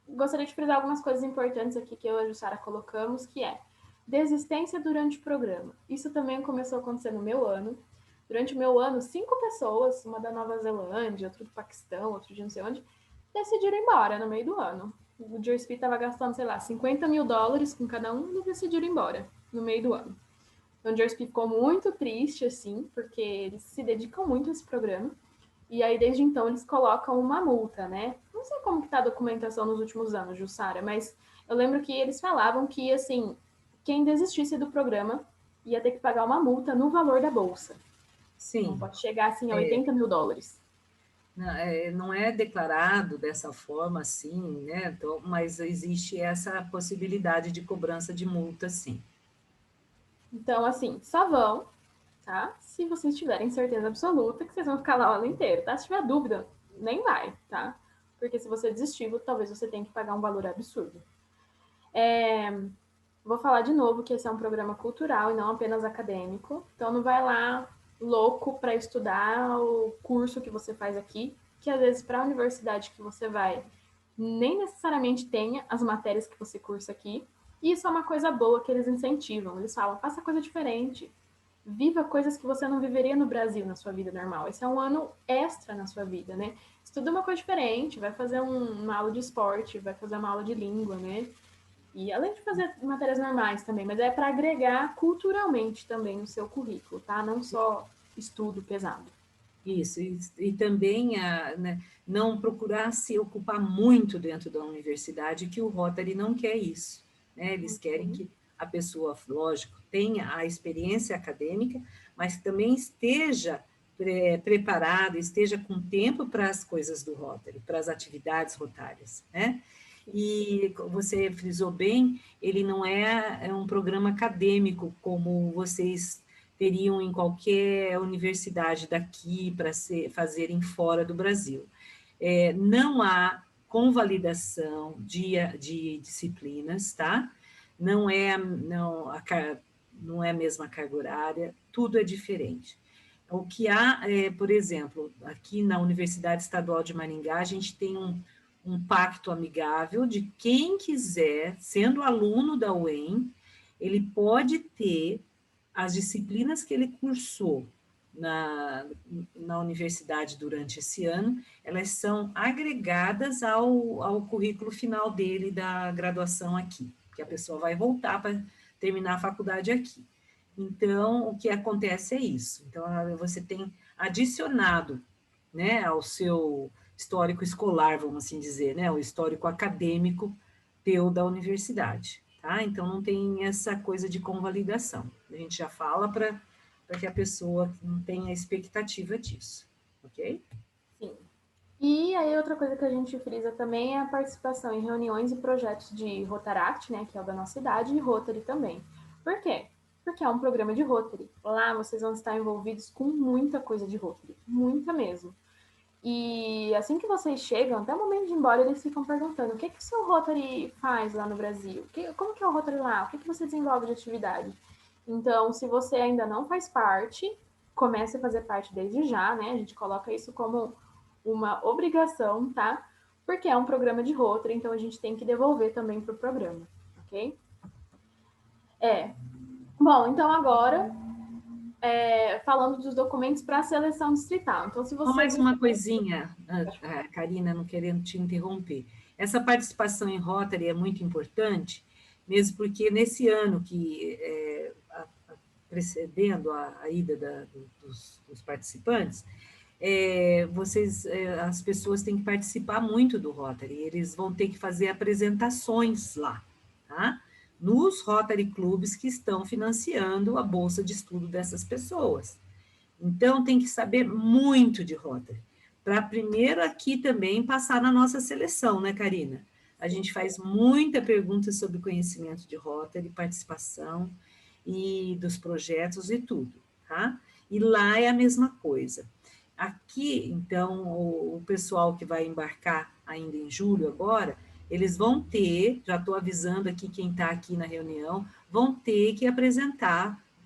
Speaker 4: Gostaria de frisar algumas coisas importantes aqui que eu e a Jussara colocamos, que é desistência durante o programa. Isso também começou a acontecer no meu ano. Durante o meu ano, 5 pessoas, uma da Nova Zelândia, outra do Paquistão, outro de não sei onde, decidiram ir embora no meio do ano. O JSP estava gastando, sei lá, $50 mil com cada um, e eles decidiram ir embora no meio do ano. Então o JSP ficou muito triste, assim, porque eles se dedicam muito a esse programa. E aí, desde então, eles colocam uma multa, né? Não sei como que tá a documentação nos últimos anos, Jussara, mas eu lembro que eles falavam que, assim, quem desistisse do programa ia ter que pagar uma multa no valor da bolsa. Não
Speaker 3: Sim.
Speaker 4: pode chegar, assim, a $80 mil.
Speaker 3: Não é declarado dessa forma, assim, né? Então, mas existe essa possibilidade de cobrança de multa, sim.
Speaker 4: Então, assim, só vão, tá? Se vocês tiverem certeza absoluta que vocês vão ficar lá o ano inteiro, tá? Se tiver dúvida, nem vai, tá? Porque se você desistir, talvez você tenha que pagar um valor absurdo. Vou falar de novo que esse é um programa cultural e não apenas acadêmico. Então não vai lá louco para estudar o curso que você faz aqui, que às vezes para a universidade que você vai nem necessariamente tenha as matérias que você cursa aqui. E isso é uma coisa boa que eles incentivam. Eles falam, faça coisa diferente. Viva coisas que você não viveria no Brasil na sua vida normal. Esse é um ano extra na sua vida, né? Estuda uma coisa diferente, vai fazer uma aula de esporte, vai fazer uma aula de língua, né? E além de fazer matérias normais também, mas é para agregar culturalmente também no seu currículo, tá? Não só estudo pesado.
Speaker 3: Isso, e também né, não procurar se ocupar muito dentro da universidade, que o Rotary não quer isso, né? Eles querem que a pessoa, lógico, tenha a experiência acadêmica, mas também esteja preparada, esteja com tempo para as coisas do Rotary, para as atividades rotárias, né? E você frisou bem, ele não é um programa acadêmico como vocês teriam em qualquer universidade daqui para fazerem fora do Brasil. Não há convalidação de disciplinas, tá? Não é a mesma carga horária, tudo é diferente. O que há, por exemplo, aqui na Universidade Estadual de Maringá, a gente tem um pacto amigável de quem quiser, sendo aluno da UEM, ele pode ter as disciplinas que ele cursou na universidade durante esse ano, elas são agregadas ao currículo final dele da graduação aqui, que a pessoa vai voltar para terminar a faculdade aqui. Então, o que acontece é isso. Então, você tem adicionado, né, ao seu histórico escolar, vamos assim dizer, né, o histórico acadêmico teu da universidade. Tá? Então, não tem essa coisa de convalidação. A gente já fala para que a pessoa não tenha expectativa disso, ok?
Speaker 4: Sim. E aí outra coisa que a gente frisa também é a participação em reuniões e projetos de Rotaract, né, que é o da nossa idade, e Rotary também. Por quê? Porque é um programa de Rotary. Lá vocês vão estar envolvidos com muita coisa de Rotary, muita mesmo. E assim que vocês chegam, até o momento de ir embora, eles ficam perguntando o que o seu Rotary faz lá no Brasil? Como que é o Rotary lá? O que você desenvolve de atividade? Então, se você ainda não faz parte, comece a fazer parte desde já, né? A gente coloca isso como uma obrigação, tá? Porque é um programa de Rotary, então a gente tem que devolver também para o programa, ok? Bom, então agora, falando dos documentos para a seleção distrital. Então, se você...
Speaker 3: Só mais uma coisinha, Karina, não querendo te interromper. Essa participação em Rotary é muito importante, mesmo porque nesse ano que precedendo a ida dos participantes, as pessoas têm que participar muito do Rotary, eles vão ter que fazer apresentações lá, tá? Nos Rotary Clubes que estão financiando a bolsa de estudo dessas pessoas. Então, tem que saber muito de Rotary, para primeiro aqui também passar na nossa seleção, né, Karina? A gente faz muita pergunta sobre conhecimento de Rotary, participação e dos projetos e tudo, tá? E lá é a mesma coisa. Aqui, então, o pessoal que vai embarcar ainda em julho agora, eles vão ter, já estou avisando aqui quem está aqui na reunião, vão ter que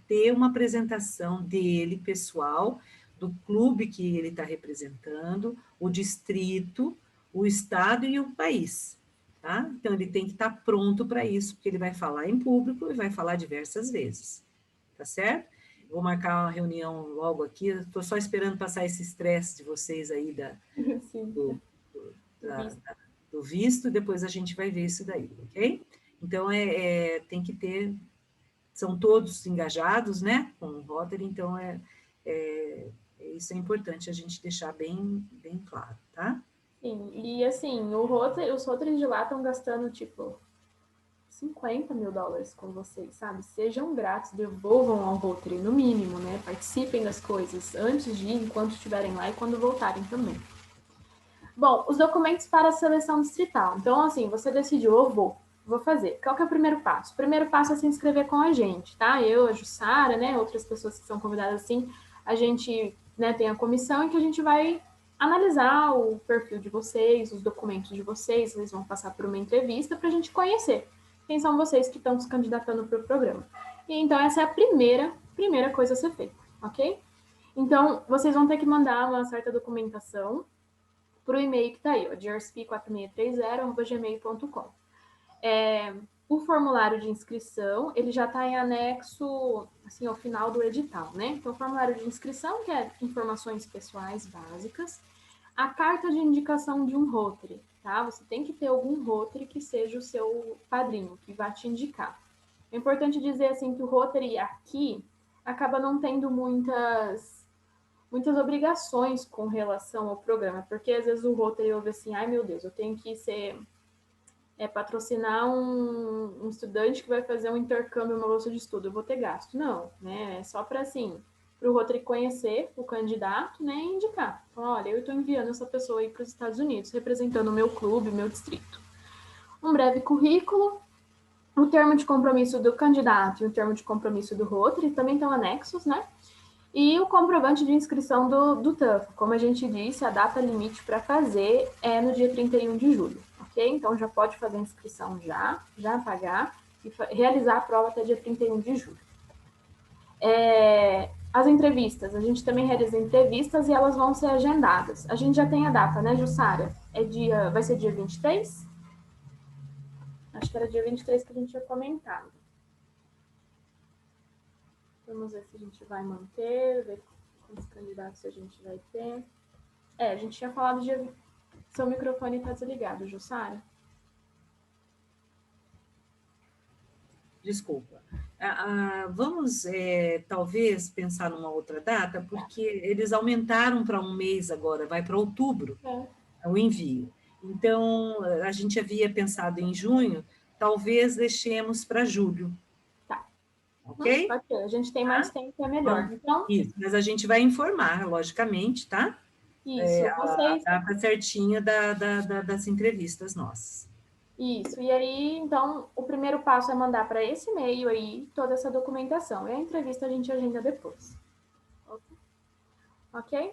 Speaker 3: ter uma apresentação dele, pessoal, do clube que ele está representando, o distrito, o estado e o país, tá? Então, ele tem que estar pronto para isso, porque ele vai falar em público e vai falar diversas vezes, tá certo? Vou marcar uma reunião logo aqui, estou só esperando passar esse estresse de vocês aí do visto, depois a gente vai ver isso daí, ok? Então, tem que ter, são todos engajados, né, com o Rotary, então isso é importante a gente deixar bem claro, tá?
Speaker 4: Sim, e assim, os Rotarys de lá estão gastando, tipo, $50 mil com vocês, sabe? Sejam gratos, devolvam ao Rotary, no mínimo, né? Participem das coisas antes de ir, enquanto estiverem lá e quando voltarem também. Bom, os documentos para a seleção distrital. Então, assim, você decidiu, eu vou fazer. Qual que é o primeiro passo? O primeiro passo é se inscrever com a gente, tá? Eu, a Jussara, né? Outras pessoas que são convidadas assim, a gente, né, tem a comissão em que a gente vai analisar o perfil de vocês, os documentos de vocês, eles vão passar por uma entrevista para a gente conhecer quem são vocês que estão se candidatando para o programa. E então, essa é a primeira coisa a ser feita, ok? Então, vocês vão ter que mandar uma certa documentação para o e-mail que está aí, gsp4630@gmail.com. O formulário de inscrição, ele já está em anexo, assim, ao final do edital, né? Então, o formulário de inscrição, que é informações pessoais básicas, a carta de indicação de um Rotary, tá? Você tem que ter algum Rotary que seja o seu padrinho, que vai te indicar. É importante dizer, assim, que o Rotary aqui acaba não tendo muitas obrigações com relação ao programa, porque às vezes o Rotary ouve assim, ai meu Deus, eu tenho que patrocinar um estudante que vai fazer um intercâmbio, uma bolsa de estudo, eu vou ter gasto. Não, né? É só para assim, para o Rotary conhecer o candidato, né, e indicar. Então, olha, eu estou enviando essa pessoa aí para os Estados Unidos, representando o meu clube, o meu distrito. Um breve currículo, o termo de compromisso do candidato e o termo de compromisso do Rotary também estão anexos, né? E o comprovante de inscrição do TUF. Como a gente disse, a data limite para fazer é no dia 31 de julho, ok? Então, já pode fazer a inscrição já pagar e realizar a prova até dia 31 de julho. As entrevistas, a gente também realiza entrevistas e elas vão ser agendadas. A gente já tem a data, né, Jussara? Vai ser dia 23? Acho que era dia 23 que a gente tinha comentado. Vamos ver se a gente vai manter, ver quantos candidatos a gente vai ter. A gente tinha falado de... Seu microfone está desligado, Jussara.
Speaker 3: Desculpa. Vamos, talvez, pensar numa outra data, porque eles aumentaram para um mês agora, vai para outubro o envio. Então, a gente havia pensado em junho, talvez deixemos para julho.
Speaker 4: Tá.
Speaker 3: Ok?
Speaker 4: Pode ser. A gente tem mais tempo, é melhor. Então,
Speaker 3: isso, mas a gente vai informar, logicamente, tá?
Speaker 4: Isso,
Speaker 3: a data certinha das entrevistas nossas.
Speaker 4: Isso, e aí, então, o primeiro passo é mandar para esse e-mail aí toda essa documentação. E a entrevista a gente agenda depois. Ok?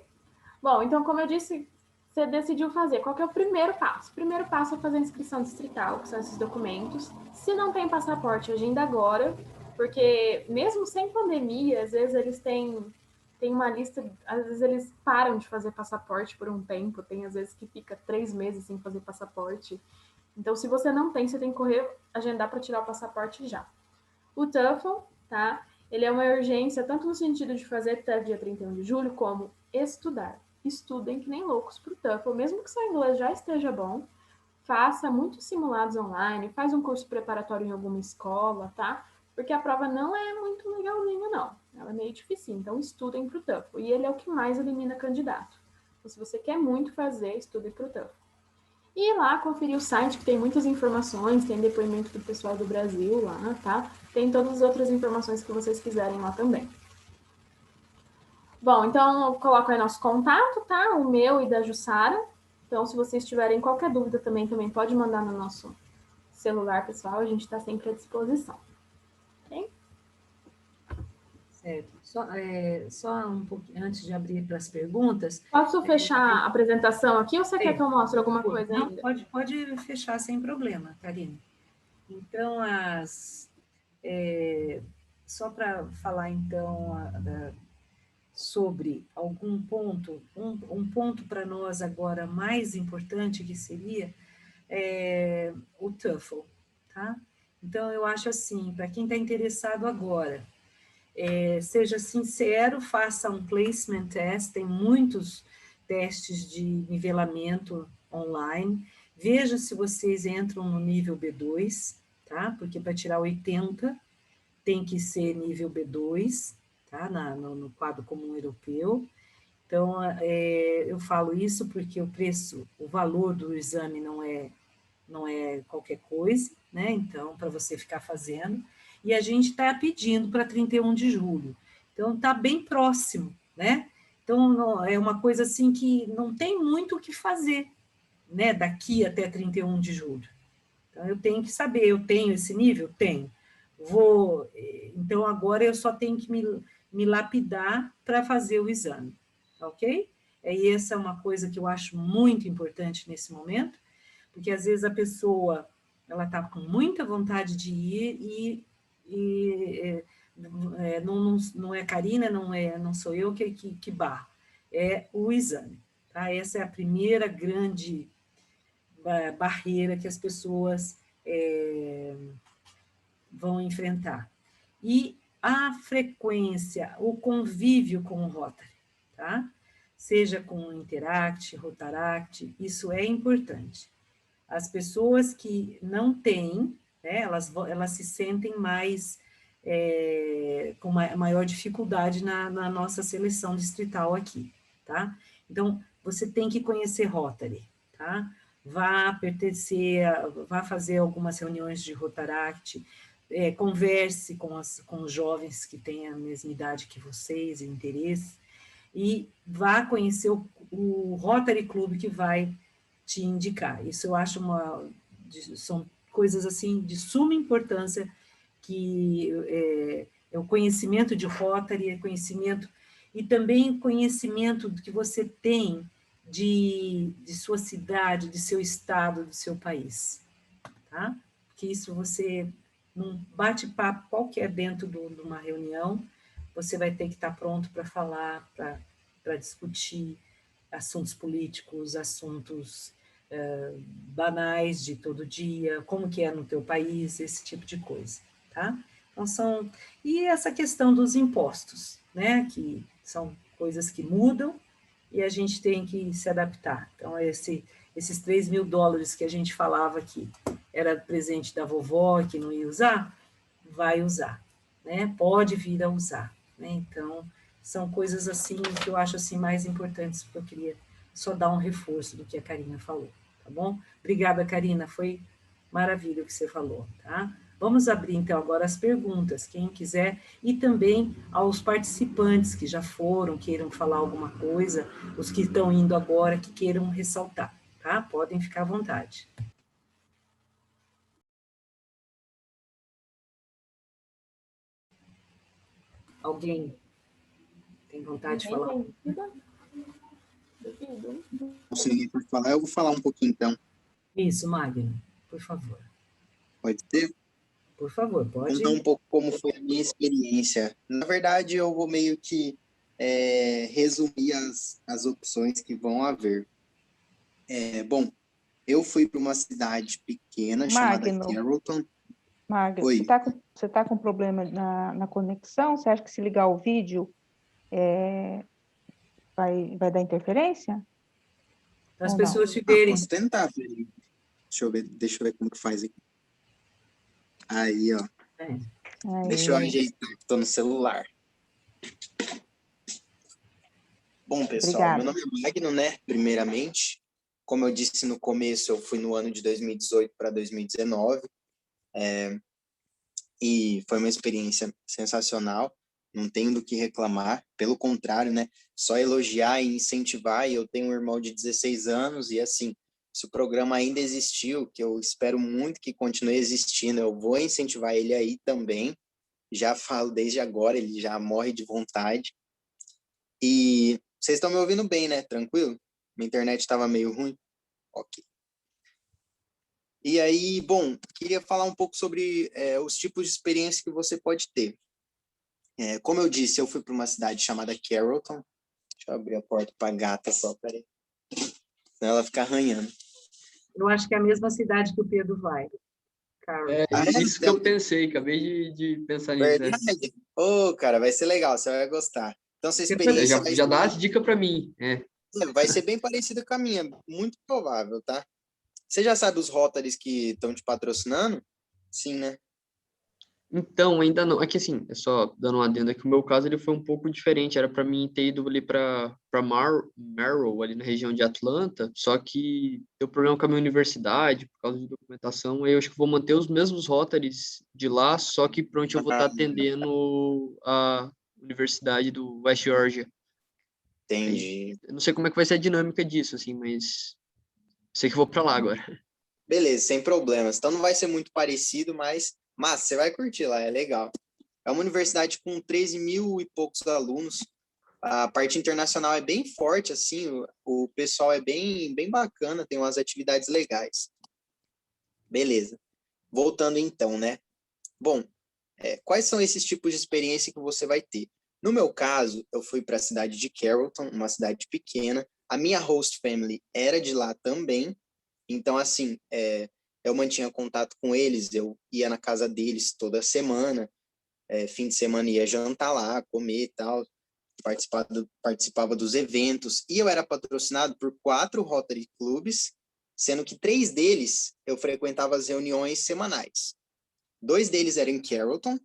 Speaker 4: Bom, então, como eu disse, você decidiu fazer, qual que é o primeiro passo? O primeiro passo é fazer a inscrição distrital, que são esses documentos. Se não tem passaporte, agenda agora, porque mesmo sem pandemia, às vezes eles têm uma lista, às vezes eles param de fazer passaporte por um tempo, tem às vezes que fica 3 meses sem fazer passaporte. Então, se você não tem, você tem que correr, agendar para tirar o passaporte já. O TOEFL, tá? Ele é uma urgência, tanto no sentido de fazer até dia 31 de julho, como estudar. Estudem que nem loucos para o TOEFL, mesmo que seu inglês já esteja bom, faça muitos simulados online, faz um curso preparatório em alguma escola, tá? Porque a prova não é muito legalzinha, não. Ela é meio difícil, então estudem para o TOEFL. E ele é o que mais elimina candidato. Então, se você quer muito fazer, estude para o TOEFL. E ir lá conferir o site, que tem muitas informações, tem depoimento do pessoal do Brasil lá, tá? Tem todas as outras informações que vocês quiserem lá também. Bom, então eu coloco aí nosso contato, tá? O meu e da Jussara. Então, se vocês tiverem qualquer dúvida também pode mandar no nosso celular, pessoal. A gente está sempre à disposição. Ok?
Speaker 3: Certo. Só um pouquinho, antes de abrir para as perguntas.
Speaker 4: Posso fechar a apresentação aqui ou você quer que eu mostre alguma
Speaker 3: Não,
Speaker 4: coisa ainda?
Speaker 3: pode fechar sem problema, Karine. Então, só para falar, então, sobre algum ponto, um ponto para nós agora mais importante que seria o TOEFL, tá? Então, eu acho assim, para quem está interessado agora, seja sincero, faça um placement test, tem muitos testes de nivelamento online, veja se vocês entram no nível B2, tá? Porque para tirar 80 tem que ser nível B2, tá? No quadro comum europeu. Então, eu falo isso porque o valor do exame não é qualquer coisa, né? Então, para você ficar fazendo. E a gente está pedindo para 31 de julho. Então, está bem próximo, né? Então, é uma coisa assim que não tem muito o que fazer, né? Daqui até 31 de julho. Então, eu tenho que saber, eu tenho esse nível? Tenho. Então, agora eu só tenho que me lapidar para fazer o exame, ok? E essa é uma coisa que eu acho muito importante nesse momento, porque às vezes a pessoa ela está com muita vontade de ir não é Karina, não sou eu que barro, é o exame. Tá? Essa é a primeira grande barreira que as pessoas vão enfrentar. E a frequência, o convívio com o Rotary, tá? Seja com o Interact, Rotaract, isso é importante. As pessoas que não têm, né, elas se sentem mais, com maior dificuldade na nossa seleção distrital aqui, tá? Então, você tem que conhecer Rotary, tá? Vá fazer algumas reuniões de Rotaract, converse com os jovens que têm a mesma idade que vocês, interesse, e vá conhecer o Rotary Club que vai te indicar. Isso eu acho são coisas assim de suma importância, que é o conhecimento de Rotary, conhecimento, e também conhecimento que você tem de sua cidade, de seu estado, do seu país, tá? Que isso você, num bate-papo qualquer dentro de uma reunião, você vai ter que estar pronto para falar, para discutir assuntos políticos, assuntos banais de todo dia, como que é no teu país, esse tipo de coisa, tá? Então, e essa questão dos impostos, né, que são coisas que mudam e a gente tem que se adaptar. Então, esses $3.000 que a gente falava que era presente da vovó, que não ia usar, vai usar, né? Pode vir a usar, né? Então, são coisas assim que eu acho assim mais importantes, porque eu queria só dar um reforço do que a Karina falou, tá bom? Obrigada, Karina, foi maravilha o que você falou, tá? Vamos abrir, então, agora as perguntas, quem quiser, e também aos participantes que já foram, queiram falar alguma coisa, os que estão indo agora, que queiram ressaltar, tá? Podem ficar à vontade. Alguém tem vontade de falar?
Speaker 7: Se ninguém for falar, eu vou falar um pouquinho então.
Speaker 3: Isso, Magno, por favor.
Speaker 7: Pode ser?
Speaker 3: Por favor, pode.
Speaker 7: Contar um pouco como foi a minha experiência. Na verdade, eu vou meio que resumir as opções que vão haver. Bom, eu fui para uma cidade pequena chamada
Speaker 1: Magno.
Speaker 7: Carrollton.
Speaker 1: Magno,
Speaker 7: Oi.
Speaker 1: você tá com problema na conexão? Você acha que se ligar o vídeo vai dar interferência?
Speaker 3: Para as
Speaker 1: Ou não?
Speaker 3: pessoas te verem.
Speaker 7: Posso tentar, peraí. Deixa eu ver como que faz aqui. Aí, ó.
Speaker 1: Aí.
Speaker 7: Deixa eu ajeitar, que tô no celular. Bom, pessoal,
Speaker 1: Obrigada.
Speaker 7: meu nome é Magno, né? Primeiramente, como eu disse no começo, eu fui no ano de 2018 para 2019. E foi uma experiência sensacional. Não tenho do que reclamar. Pelo contrário, né? Só elogiar e incentivar. E eu tenho um irmão de 16 anos e, assim, se o programa ainda existiu, que eu espero muito que continue existindo, eu vou incentivar ele aí também. Já falo desde agora, ele já morre de vontade. E vocês estão me ouvindo bem, né? Tranquilo? Minha internet estava meio ruim? Ok. E aí, bom, queria falar um pouco sobre os tipos de experiência que você pode ter. Como eu disse, eu fui para uma cidade chamada Carrollton. Deixa eu abrir a porta para a gata só, peraí. Senão ela fica arranhando.
Speaker 3: Eu acho que é a mesma cidade que o Pedro vai. Carrollton.
Speaker 2: Isso que eu pensei, acabei de pensar nisso. Né?
Speaker 7: Verdade? Ô, cara, vai ser legal, você vai gostar. Então, essa experiência
Speaker 2: Já dá as dicas para mim.
Speaker 7: vai ser bem parecida com a minha, muito provável, tá? Você já sabe os Rotaries que estão te patrocinando? Sim, né?
Speaker 2: Então, ainda não. É que assim, só dando um adendo aqui, o meu caso ele foi um pouco diferente. Era para mim ter ido ali para Merrill, ali na região de Atlanta, só que deu problema com a minha universidade, por causa de documentação. Aí eu acho que vou manter os mesmos Rotaries de lá, só que pronto, eu vou estar atendendo a Universidade do West Georgia.
Speaker 7: Entendi.
Speaker 2: Eu não sei como é que vai ser a dinâmica disso, assim, mas sei que vou para lá agora.
Speaker 7: Beleza, sem problemas. Então não vai ser muito parecido, mas você vai curtir lá, é legal. É uma universidade com 13 mil e poucos alunos. A parte internacional é bem forte, assim, o pessoal é bem bacana, tem umas atividades legais. Beleza. Voltando então, né? Bom, quais são esses tipos de experiência que você vai ter? No meu caso, eu fui para a cidade de Carrollton, uma cidade pequena. A minha host family era de lá também. Então, assim, eu mantinha contato com eles, eu ia na casa deles toda semana, fim de semana ia jantar lá, comer e tal, participava dos eventos, e eu era patrocinado por 4 Rotary Clubs, sendo que 3 deles eu frequentava as reuniões semanais. 2 deles eram em Carrollton.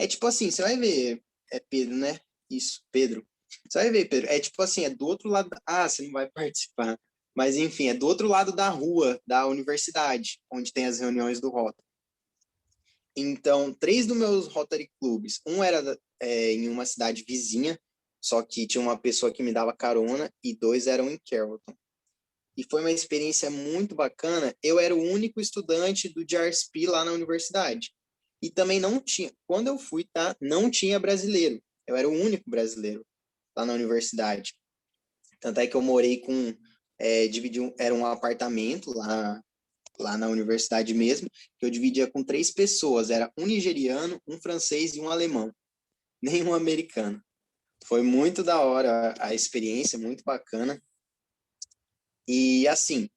Speaker 7: Tipo assim, você vai ver, Pedro, né? Isso, Pedro. Você vai ver, Pedro, tipo assim, do outro lado, você não vai participar. Mas, enfim, do outro lado da rua da universidade, onde tem as reuniões do Rotary. Então, 3 dos meus Rotary Clubs, um era em uma cidade vizinha, só que tinha uma pessoa que me dava carona, e 2 eram em Carrollton. E foi uma experiência muito bacana. Eu era o único estudante do JRSP lá na universidade. E também não tinha, quando eu fui, tá? Não tinha brasileiro. Eu era o único brasileiro lá na universidade. Tanto é que eu morei com... era um apartamento lá na universidade mesmo, que eu dividia com 3 pessoas. Era um nigeriano, um francês e um alemão. Nenhum americano. Foi muito da hora a experiência, muito bacana. E, assim,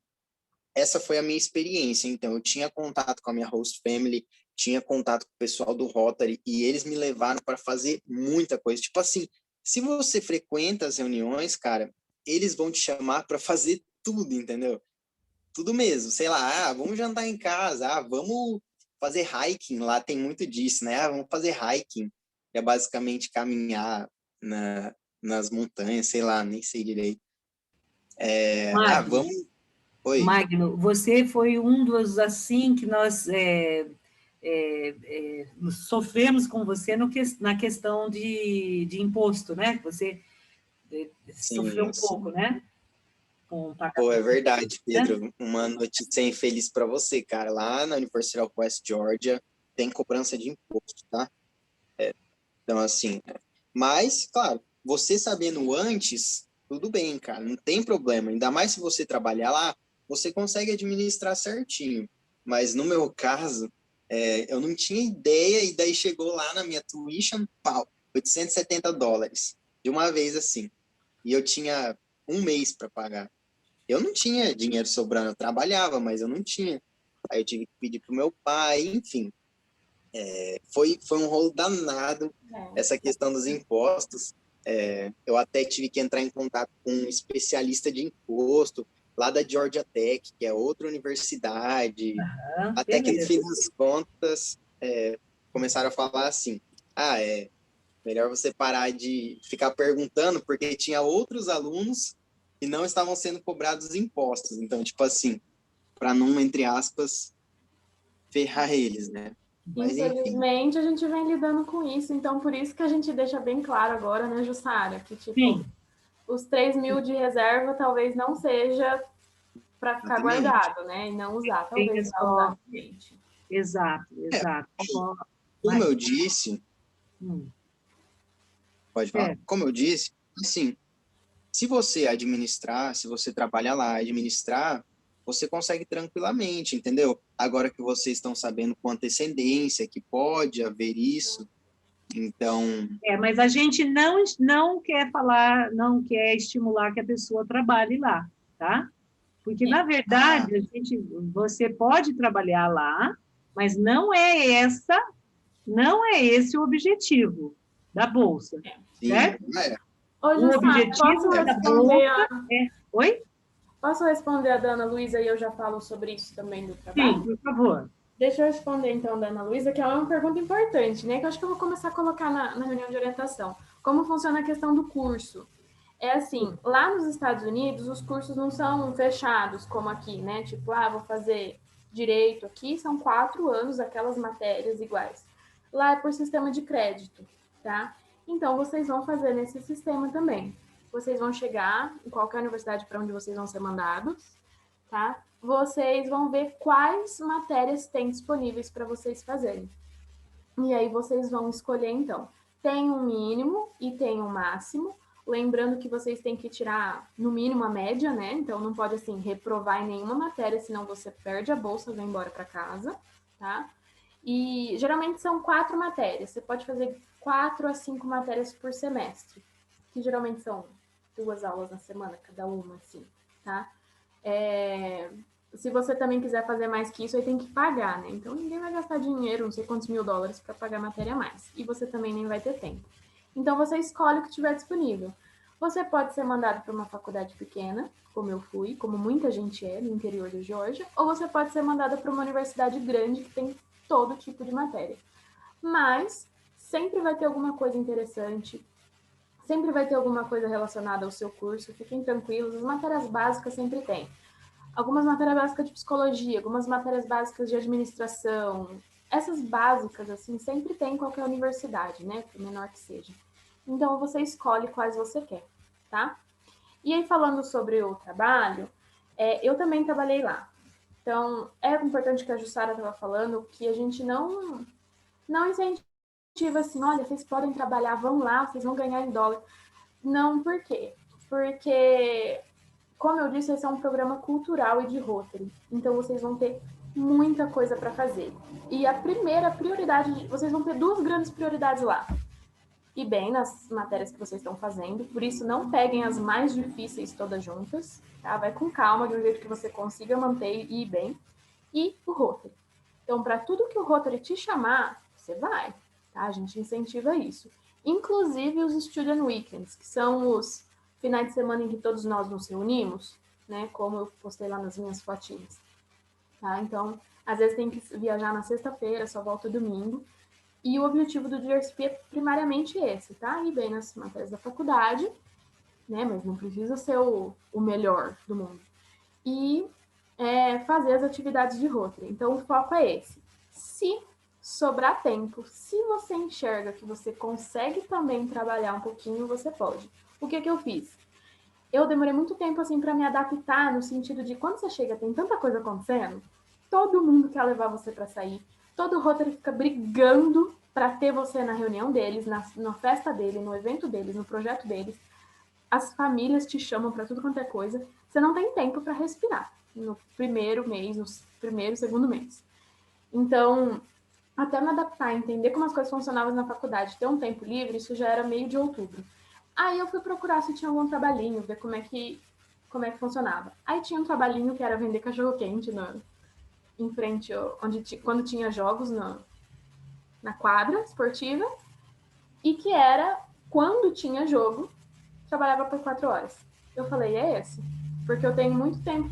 Speaker 7: essa foi a minha experiência. Então, eu tinha contato com a minha host family, tinha contato com o pessoal do Rotary, e eles me levaram para fazer muita coisa. Tipo assim, se você frequenta as reuniões, cara, eles vão te chamar para fazer tudo, entendeu? Tudo mesmo. Sei lá, vamos jantar em casa, vamos fazer hiking, lá tem muito disso, né? Vamos fazer hiking. É basicamente caminhar nas montanhas, sei lá, nem sei direito. Vamos... Oi.
Speaker 3: Magno, você foi um dos, assim, que nós sofremos com você na questão de imposto, né? Você sofreu um pouco, né?
Speaker 7: Pô, é verdade, Pedro. Uma notícia infeliz para você, cara. Lá na University of West Georgia tem cobrança de imposto, tá? Então, assim... Mas, claro, você sabendo antes, tudo bem, cara, não tem problema. Ainda mais se você trabalhar lá, você consegue administrar certinho. Mas no meu caso, eu não tinha ideia, e daí chegou lá na minha tuition, pau, $870, de uma vez assim. E eu tinha um mês para pagar. Eu não tinha dinheiro sobrando, eu trabalhava, mas eu não tinha. Aí eu tive que pedir pro meu pai, enfim. Foi um rolo danado essa questão dos impostos. Eu até tive que entrar em contato com um especialista de imposto, lá da Georgia Tech, que é outra universidade, até que no fim das contas começaram a falar assim, melhor você parar de ficar perguntando, porque tinha outros alunos que não estavam sendo cobrados impostos. Então, tipo assim, para não, entre aspas, ferrar eles, né? Mas,
Speaker 4: infelizmente, a gente vem lidando com isso, então por isso que a gente deixa bem claro agora, né, Jussara, que tipo,
Speaker 3: Sim.
Speaker 4: os 3.000 de reserva talvez não seja para ficar guardado, né, e não usar, talvez não usar.
Speaker 3: Exato.
Speaker 7: Como eu disse, pode falar? Como eu disse, assim, se você administrar, se você trabalhar lá, administrar, você consegue tranquilamente, entendeu? Agora que vocês estão sabendo com antecedência que pode haver isso, então...
Speaker 3: mas a gente não quer falar, não quer estimular que a pessoa trabalhe lá, tá? Porque, na verdade, você pode trabalhar lá, mas não é esse o objetivo da Bolsa, certo?
Speaker 4: Ô, Jussara,
Speaker 3: o objetivo da Bolsa Oi?
Speaker 4: Posso responder a da Ana Luísa e eu já falo sobre isso também do trabalho?
Speaker 3: Sim, por favor.
Speaker 4: Deixa eu responder, então, da Ana Luísa, que é uma pergunta importante, né? Que eu acho que eu vou começar a colocar na reunião de orientação. Como funciona a questão do curso? É assim, lá nos Estados Unidos, os cursos não são fechados, como aqui, né? Tipo, vou fazer direito aqui, são 4 anos, aquelas matérias iguais. Lá é por sistema de crédito, tá? Então, vocês vão fazer nesse sistema também. Vocês vão chegar em qualquer universidade para onde vocês vão ser mandados, tá? Vocês vão ver quais matérias tem disponíveis para vocês fazerem. E aí vocês vão escolher, então. Tem um mínimo e tem um máximo. Lembrando que vocês têm que tirar, no mínimo, a média, né? Então, não pode, assim, reprovar em nenhuma matéria, senão você perde a bolsa e vai embora para casa, tá? E, geralmente, são 4 matérias. Você pode fazer 4 a 5 matérias por semestre, que geralmente são 2 aulas na semana, cada uma, assim, tá? Se você também quiser fazer mais que isso, aí tem que pagar, né? Então, ninguém vai gastar dinheiro, não sei quantos $1.000, para pagar matéria a mais. E você também nem vai ter tempo. Então, você escolhe o que tiver disponível. Você pode ser mandado para uma faculdade pequena, como eu fui, como muita gente é, no interior da Geórgia, ou você pode ser mandada para uma universidade grande que tem todo tipo de matéria. Mas sempre vai ter alguma coisa interessante, sempre vai ter alguma coisa relacionada ao seu curso, fiquem tranquilos, as matérias básicas sempre tem. Algumas matérias básicas de psicologia, algumas matérias básicas de administração, essas básicas, assim, sempre tem em qualquer universidade, né, por menor que seja. Então, você escolhe quais você quer, tá? E aí, falando sobre o trabalho, eu também trabalhei lá. Então, é importante que a Jussara estava falando que a gente não incentiva assim, olha, vocês podem trabalhar, vão lá, vocês vão ganhar em dólar. Não, por quê? Porque, como eu disse, esse é um programa cultural e de Rotary. Então, vocês vão ter muita coisa para fazer. E a primeira prioridade, vocês vão ter 2 grandes prioridades lá. Ir bem nas matérias que vocês estão fazendo, por isso não peguem as mais difíceis todas juntas, tá? Vai com calma, de um jeito que você consiga manter e ir bem. E o Rotary. Então, para tudo que o Rotary te chamar, você vai, tá? A gente incentiva isso. Inclusive os Student Weekends, que são os finais de semana em que todos nós nos reunimos, né? Como eu postei lá nas minhas fotinhas. Tá? Então, às vezes tem que viajar na sexta-feira, só volta domingo. E o objetivo do GRSP é primariamente esse, tá? Ir bem nas matérias da faculdade, né? Mas não precisa ser o melhor do mundo. E fazer as atividades de Rotary. Então, o foco é esse. Se sobrar tempo, se você enxerga que você consegue também trabalhar um pouquinho, você pode. O que eu fiz? Eu demorei muito tempo, assim, para me adaptar, no sentido de, quando você chega, tem tanta coisa acontecendo, todo mundo quer levar você para sair, todo o Rotary fica brigando para ter você na reunião deles, na festa dele, no evento deles, no projeto deles. as famílias te chamam para tudo quanto é coisa, você não tem tempo para respirar no primeiro mês, no primeiro, segundo mês. Então, até me adaptar, entender como as coisas funcionavam na faculdade, ter um tempo livre, isso já era meio de outubro. Aí eu fui procurar se tinha algum trabalhinho, ver como é que funcionava. Aí tinha um trabalhinho que era vender cachorro-quente em frente, quando tinha jogos na quadra esportiva, e que era, quando tinha jogo, trabalhava por 4 horas. Eu falei, é esse? Porque eu tenho muito tempo,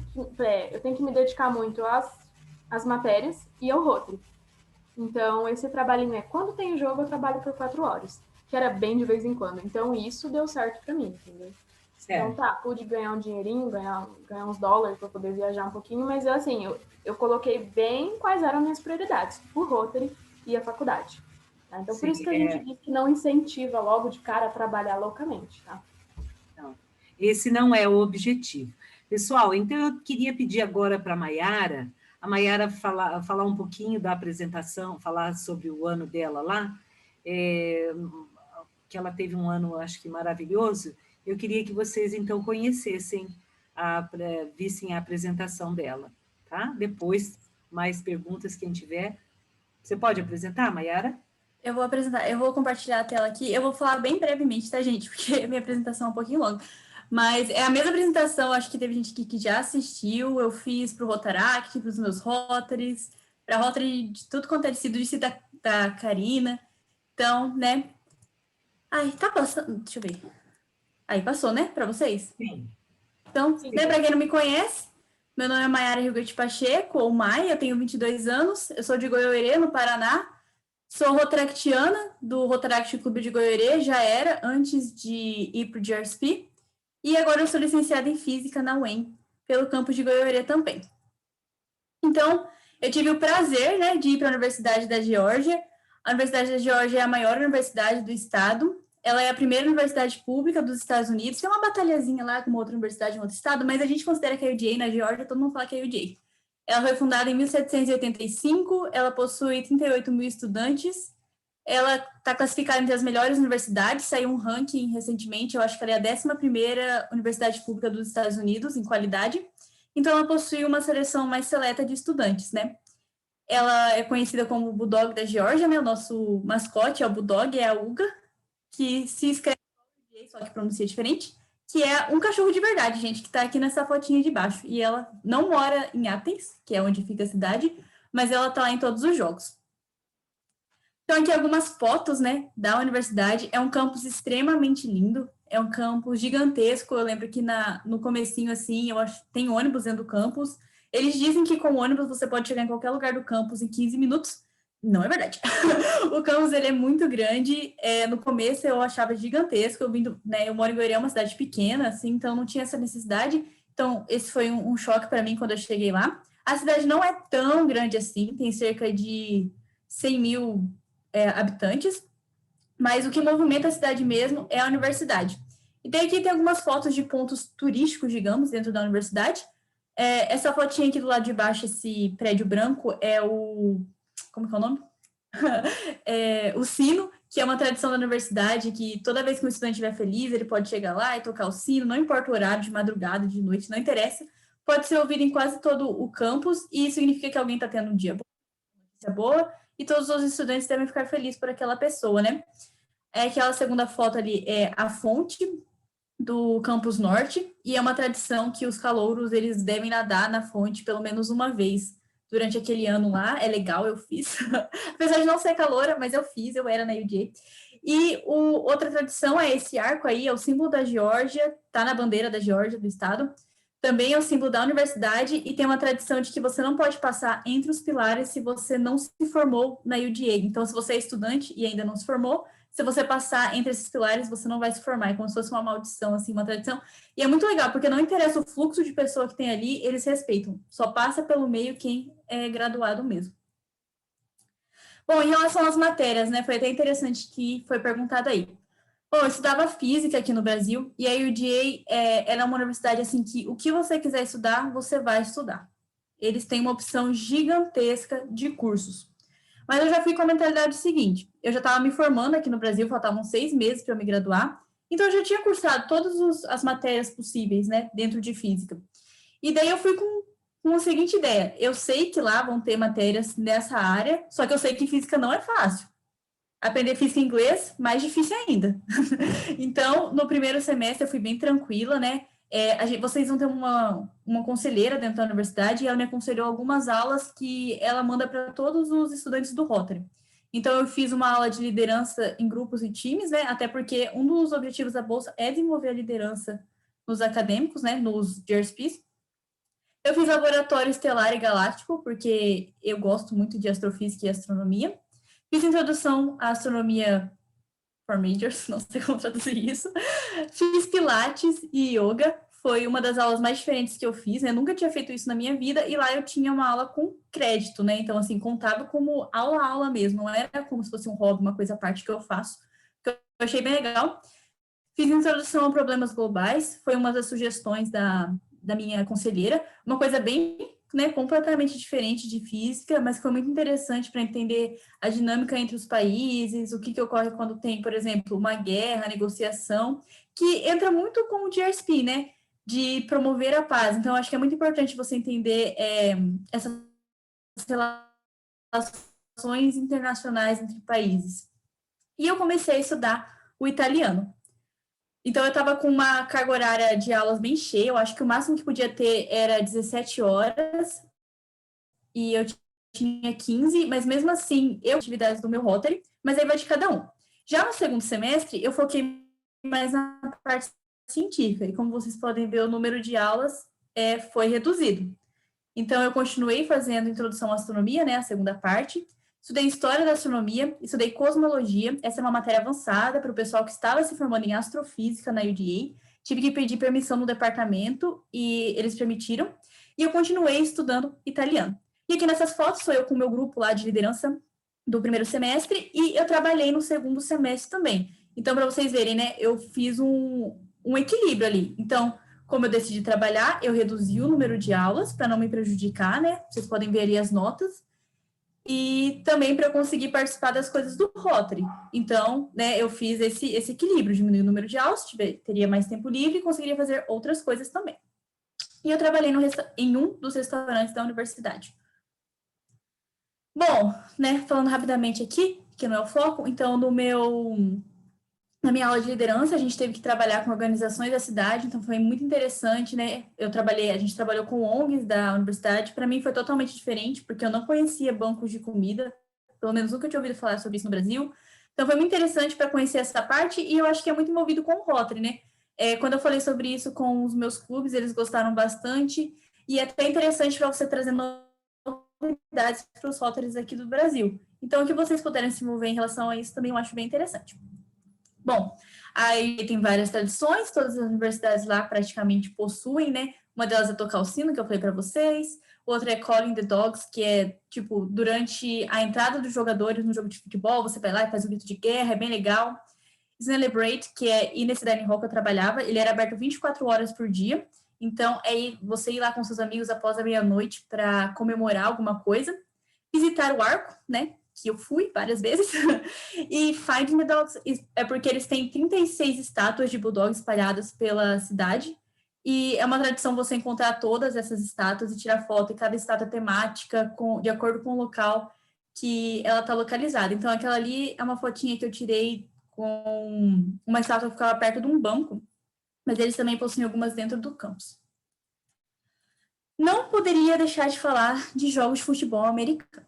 Speaker 4: eu tenho que me dedicar muito às matérias e ao Rotary. Então, esse trabalhinho quando tem jogo, eu trabalho por 4 horas, que era bem de vez em quando. Então, isso deu certo para mim, entendeu? Então, pude ganhar um dinheirinho, ganhar uns dólares para poder viajar um pouquinho, mas assim, eu coloquei bem quais eram minhas prioridades, o Rotary e a faculdade. Tá? Então, por isso que a gente diz que não incentiva logo de cara a trabalhar loucamente, tá?
Speaker 3: Não, esse não é o objetivo. Pessoal, então eu queria pedir agora para a Maiara falar um pouquinho da apresentação, falar sobre o ano dela lá, que ela teve um ano, acho que maravilhoso. Eu queria que vocês, então, conhecessem, vissem a apresentação dela, tá? Depois, mais perguntas, quem tiver. Você pode apresentar, Maiara?
Speaker 5: Eu vou apresentar, eu vou compartilhar a tela aqui, eu vou falar bem brevemente, tá, gente? Porque minha apresentação é um pouquinho longa. Mas é a mesma apresentação, acho que teve gente aqui que já assistiu, eu fiz para o Rotaract, para os meus Rotaries, para a Rotary de tudo quanto é sido, disse da Karina. Então, né? Ai, tá passando, deixa eu ver. Aí, passou, né, para vocês?
Speaker 3: Sim.
Speaker 5: Então, né, para quem não me conhece, meu nome é Maiara Hilgert Pacheco, ou Mai, eu tenho 22 anos, eu sou de Goiôerê, no Paraná, sou rotaractiana do Rotaract Clube de Goiôerê, já era, antes de ir para o GRSP, e agora eu sou licenciada em Física na UEM, pelo campus de Goiôerê também. Então, eu tive o prazer, né, de ir para a Universidade da Geórgia. A Universidade da Geórgia é a maior universidade do estado. Ela é a primeira universidade pública dos Estados Unidos. Tem uma batalhazinha lá com uma outra universidade em outro estado, mas a gente considera que é a UGA na Geórgia, todo mundo fala que é a UGA. Ela foi fundada em 1785, ela possui 38 mil estudantes, ela está classificada entre as melhores universidades, saiu um ranking recentemente, eu acho que ela é a 11ª universidade pública dos Estados Unidos em qualidade, então ela possui uma seleção mais seleta de estudantes, né? Ela é conhecida como o Bulldog da Geórgia, né? O nosso mascote é o Bulldog, é a Uga, que se escreve só que pronuncia diferente, que é um cachorro de verdade, gente, que está aqui nessa fotinha de baixo. E ela não mora em Athens, que é onde fica a cidade, mas ela está lá em todos os jogos. Então, aqui algumas fotos, né, da universidade. É um campus extremamente lindo, é um campus gigantesco. Eu lembro que no comecinho, assim, eu acho tem ônibus dentro do campus. Eles dizem que com ônibus você pode chegar em qualquer lugar do campus em 15 minutos. Não é verdade. O campus, ele é muito grande. No começo, eu achava gigantesco. Eu moro em Goiânia, é uma cidade pequena, assim, então não tinha essa necessidade. Então, esse foi um choque para mim quando eu cheguei lá. A cidade não é tão grande assim, tem cerca de 100 mil habitantes, mas o que movimenta a cidade mesmo é a universidade. E daí aqui tem algumas fotos de pontos turísticos, digamos, dentro da universidade. Essa fotinha aqui do lado de baixo, esse prédio branco, é o... Como que é o nome? O sino, que é uma tradição da universidade, que toda vez que um estudante estiver feliz, ele pode chegar lá e tocar o sino, não importa o horário, de madrugada, de noite, não interessa. Pode ser ouvido em quase todo o campus, e isso significa que alguém está tendo um dia bom, uma notícia boa, e todos os estudantes devem ficar felizes por aquela pessoa, né? Aquela segunda foto ali é a fonte do campus norte, e é uma tradição que os calouros, eles devem nadar na fonte pelo menos uma vez durante aquele ano lá. É legal, eu fiz. Apesar de não ser caloura, mas eu fiz, eu era na UGA. E outra tradição é esse arco aí, é o símbolo da Geórgia, tá na bandeira da Geórgia, do estado. Também é o símbolo da universidade, e tem uma tradição de que você não pode passar entre os pilares se você não se formou na UGA. Então, se você é estudante e ainda não se formou, se você passar entre esses pilares, você não vai se formar. É como se fosse uma maldição, assim, uma tradição. E é muito legal, porque não interessa o fluxo de pessoa que tem ali, eles respeitam. Só passa pelo meio quem é graduado mesmo. Bom, em relação às matérias, né, foi até interessante que foi perguntado aí. Bom, eu estudava física aqui no Brasil, e a UGA ela é uma universidade, assim, que o que você quiser estudar, você vai estudar. Eles têm uma opção gigantesca de cursos. Mas eu já fui com a mentalidade seguinte, eu já estava me formando aqui no Brasil, faltavam 6 meses para eu me graduar, Então, eu já tinha cursado todas as matérias possíveis, né, dentro de física. E daí eu fui com a seguinte ideia: eu sei que lá vão ter matérias nessa área, só que eu sei que física não é fácil. Aprender física e inglês, mais difícil ainda. Então, no primeiro semestre eu fui bem tranquila, né? Vocês vão ter uma conselheira dentro da universidade e ela me aconselhou algumas aulas que ela manda para todos os estudantes do Rotary. Então, eu fiz uma aula de liderança em grupos e times, né? Até porque um dos objetivos da Bolsa é desenvolver a liderança nos acadêmicos, né? Nos GRSPs. Eu fiz laboratório estelar e galáctico, porque eu gosto muito de astrofísica e astronomia. Fiz introdução à astronomia for majors, não sei como traduzir isso. Fiz pilates e yoga, foi uma das aulas mais diferentes que eu fiz, né? Eu nunca tinha feito isso na minha vida, e lá eu tinha uma aula com crédito, né? Então, assim, contava como aula mesmo, não era como se fosse um hobby, uma coisa à parte que eu faço, que eu achei bem legal. Fiz introdução a problemas globais, foi uma das sugestões da minha conselheira, uma coisa bem, né, completamente diferente de física, mas foi muito interessante para entender a dinâmica entre os países, o que ocorre quando tem, por exemplo, uma guerra, negociação, que entra muito com o GRSP, né, de promover a paz. Então, acho que é muito importante você entender essas relações internacionais entre países. E eu comecei a estudar o italiano. Então, eu estava com uma carga horária de aulas bem cheia, eu acho que o máximo que podia ter era 17 horas, e eu tinha 15, mas mesmo assim, eu atividades do meu Rotary, mas aí vai de cada um. Já no segundo semestre, eu foquei mais na parte científica, e como vocês podem ver, o número de aulas foi reduzido. Então, eu continuei fazendo introdução à astronomia, né, a segunda parte. Estudei história da astronomia, estudei cosmologia. Essa é uma matéria avançada para o pessoal que estava se formando em astrofísica na UDA. Tive que pedir permissão no departamento e eles permitiram. E eu continuei estudando italiano. E aqui nessas fotos sou eu com o meu grupo lá de liderança do primeiro semestre e eu trabalhei no segundo semestre também. Então, para vocês verem, né, eu fiz um equilíbrio ali. Então, como eu decidi trabalhar, eu reduzi o número de aulas para não me prejudicar, né? Vocês podem ver ali as notas. E também para eu conseguir participar das coisas do Rotary. Então, né, eu fiz esse equilíbrio, diminui o número de aulas, teria mais tempo livre e conseguiria fazer outras coisas também. E eu trabalhei em um dos restaurantes da universidade. Bom, né, falando rapidamente aqui, que não é o foco, então na minha aula de liderança, a gente teve que trabalhar com organizações da cidade, então foi muito interessante, né? A gente trabalhou com ONGs da universidade, para mim foi totalmente diferente, porque eu não conhecia bancos de comida, pelo menos nunca tinha ouvido falar sobre isso no Brasil, então foi muito interessante para conhecer essa parte, e eu acho que é muito envolvido com o Rotary, né? Quando eu falei sobre isso com os meus clubes, eles gostaram bastante, e é até interessante para você trazer novidades para os Rotarys aqui do Brasil. Então, o que vocês puderem se envolver em relação a isso também eu acho bem interessante. Bom, aí tem várias tradições, todas as universidades lá praticamente possuem, né? Uma delas é tocar o sino, que eu falei para vocês. Outra é Calling the Dogs, que é, tipo, durante a entrada dos jogadores no jogo de futebol, você vai lá e faz um grito de guerra, é bem legal. Celebrate, que é ir nesse dining hall que eu trabalhava, ele era aberto 24 horas por dia. Então, você ir lá com seus amigos após a meia-noite para comemorar alguma coisa. Visitar o arco, né? Que eu fui várias vezes, e Finding the Dogs é porque eles têm 36 estátuas de bulldogs espalhadas pela cidade, e é uma tradição você encontrar todas essas estátuas e tirar foto, e cada estátua é temática, de acordo com o local que ela está localizada. Então, aquela ali é uma fotinha que eu tirei com uma estátua que ficava perto de um banco, mas eles também possuem algumas dentro do campus. Não poderia deixar de falar de jogos de futebol americano.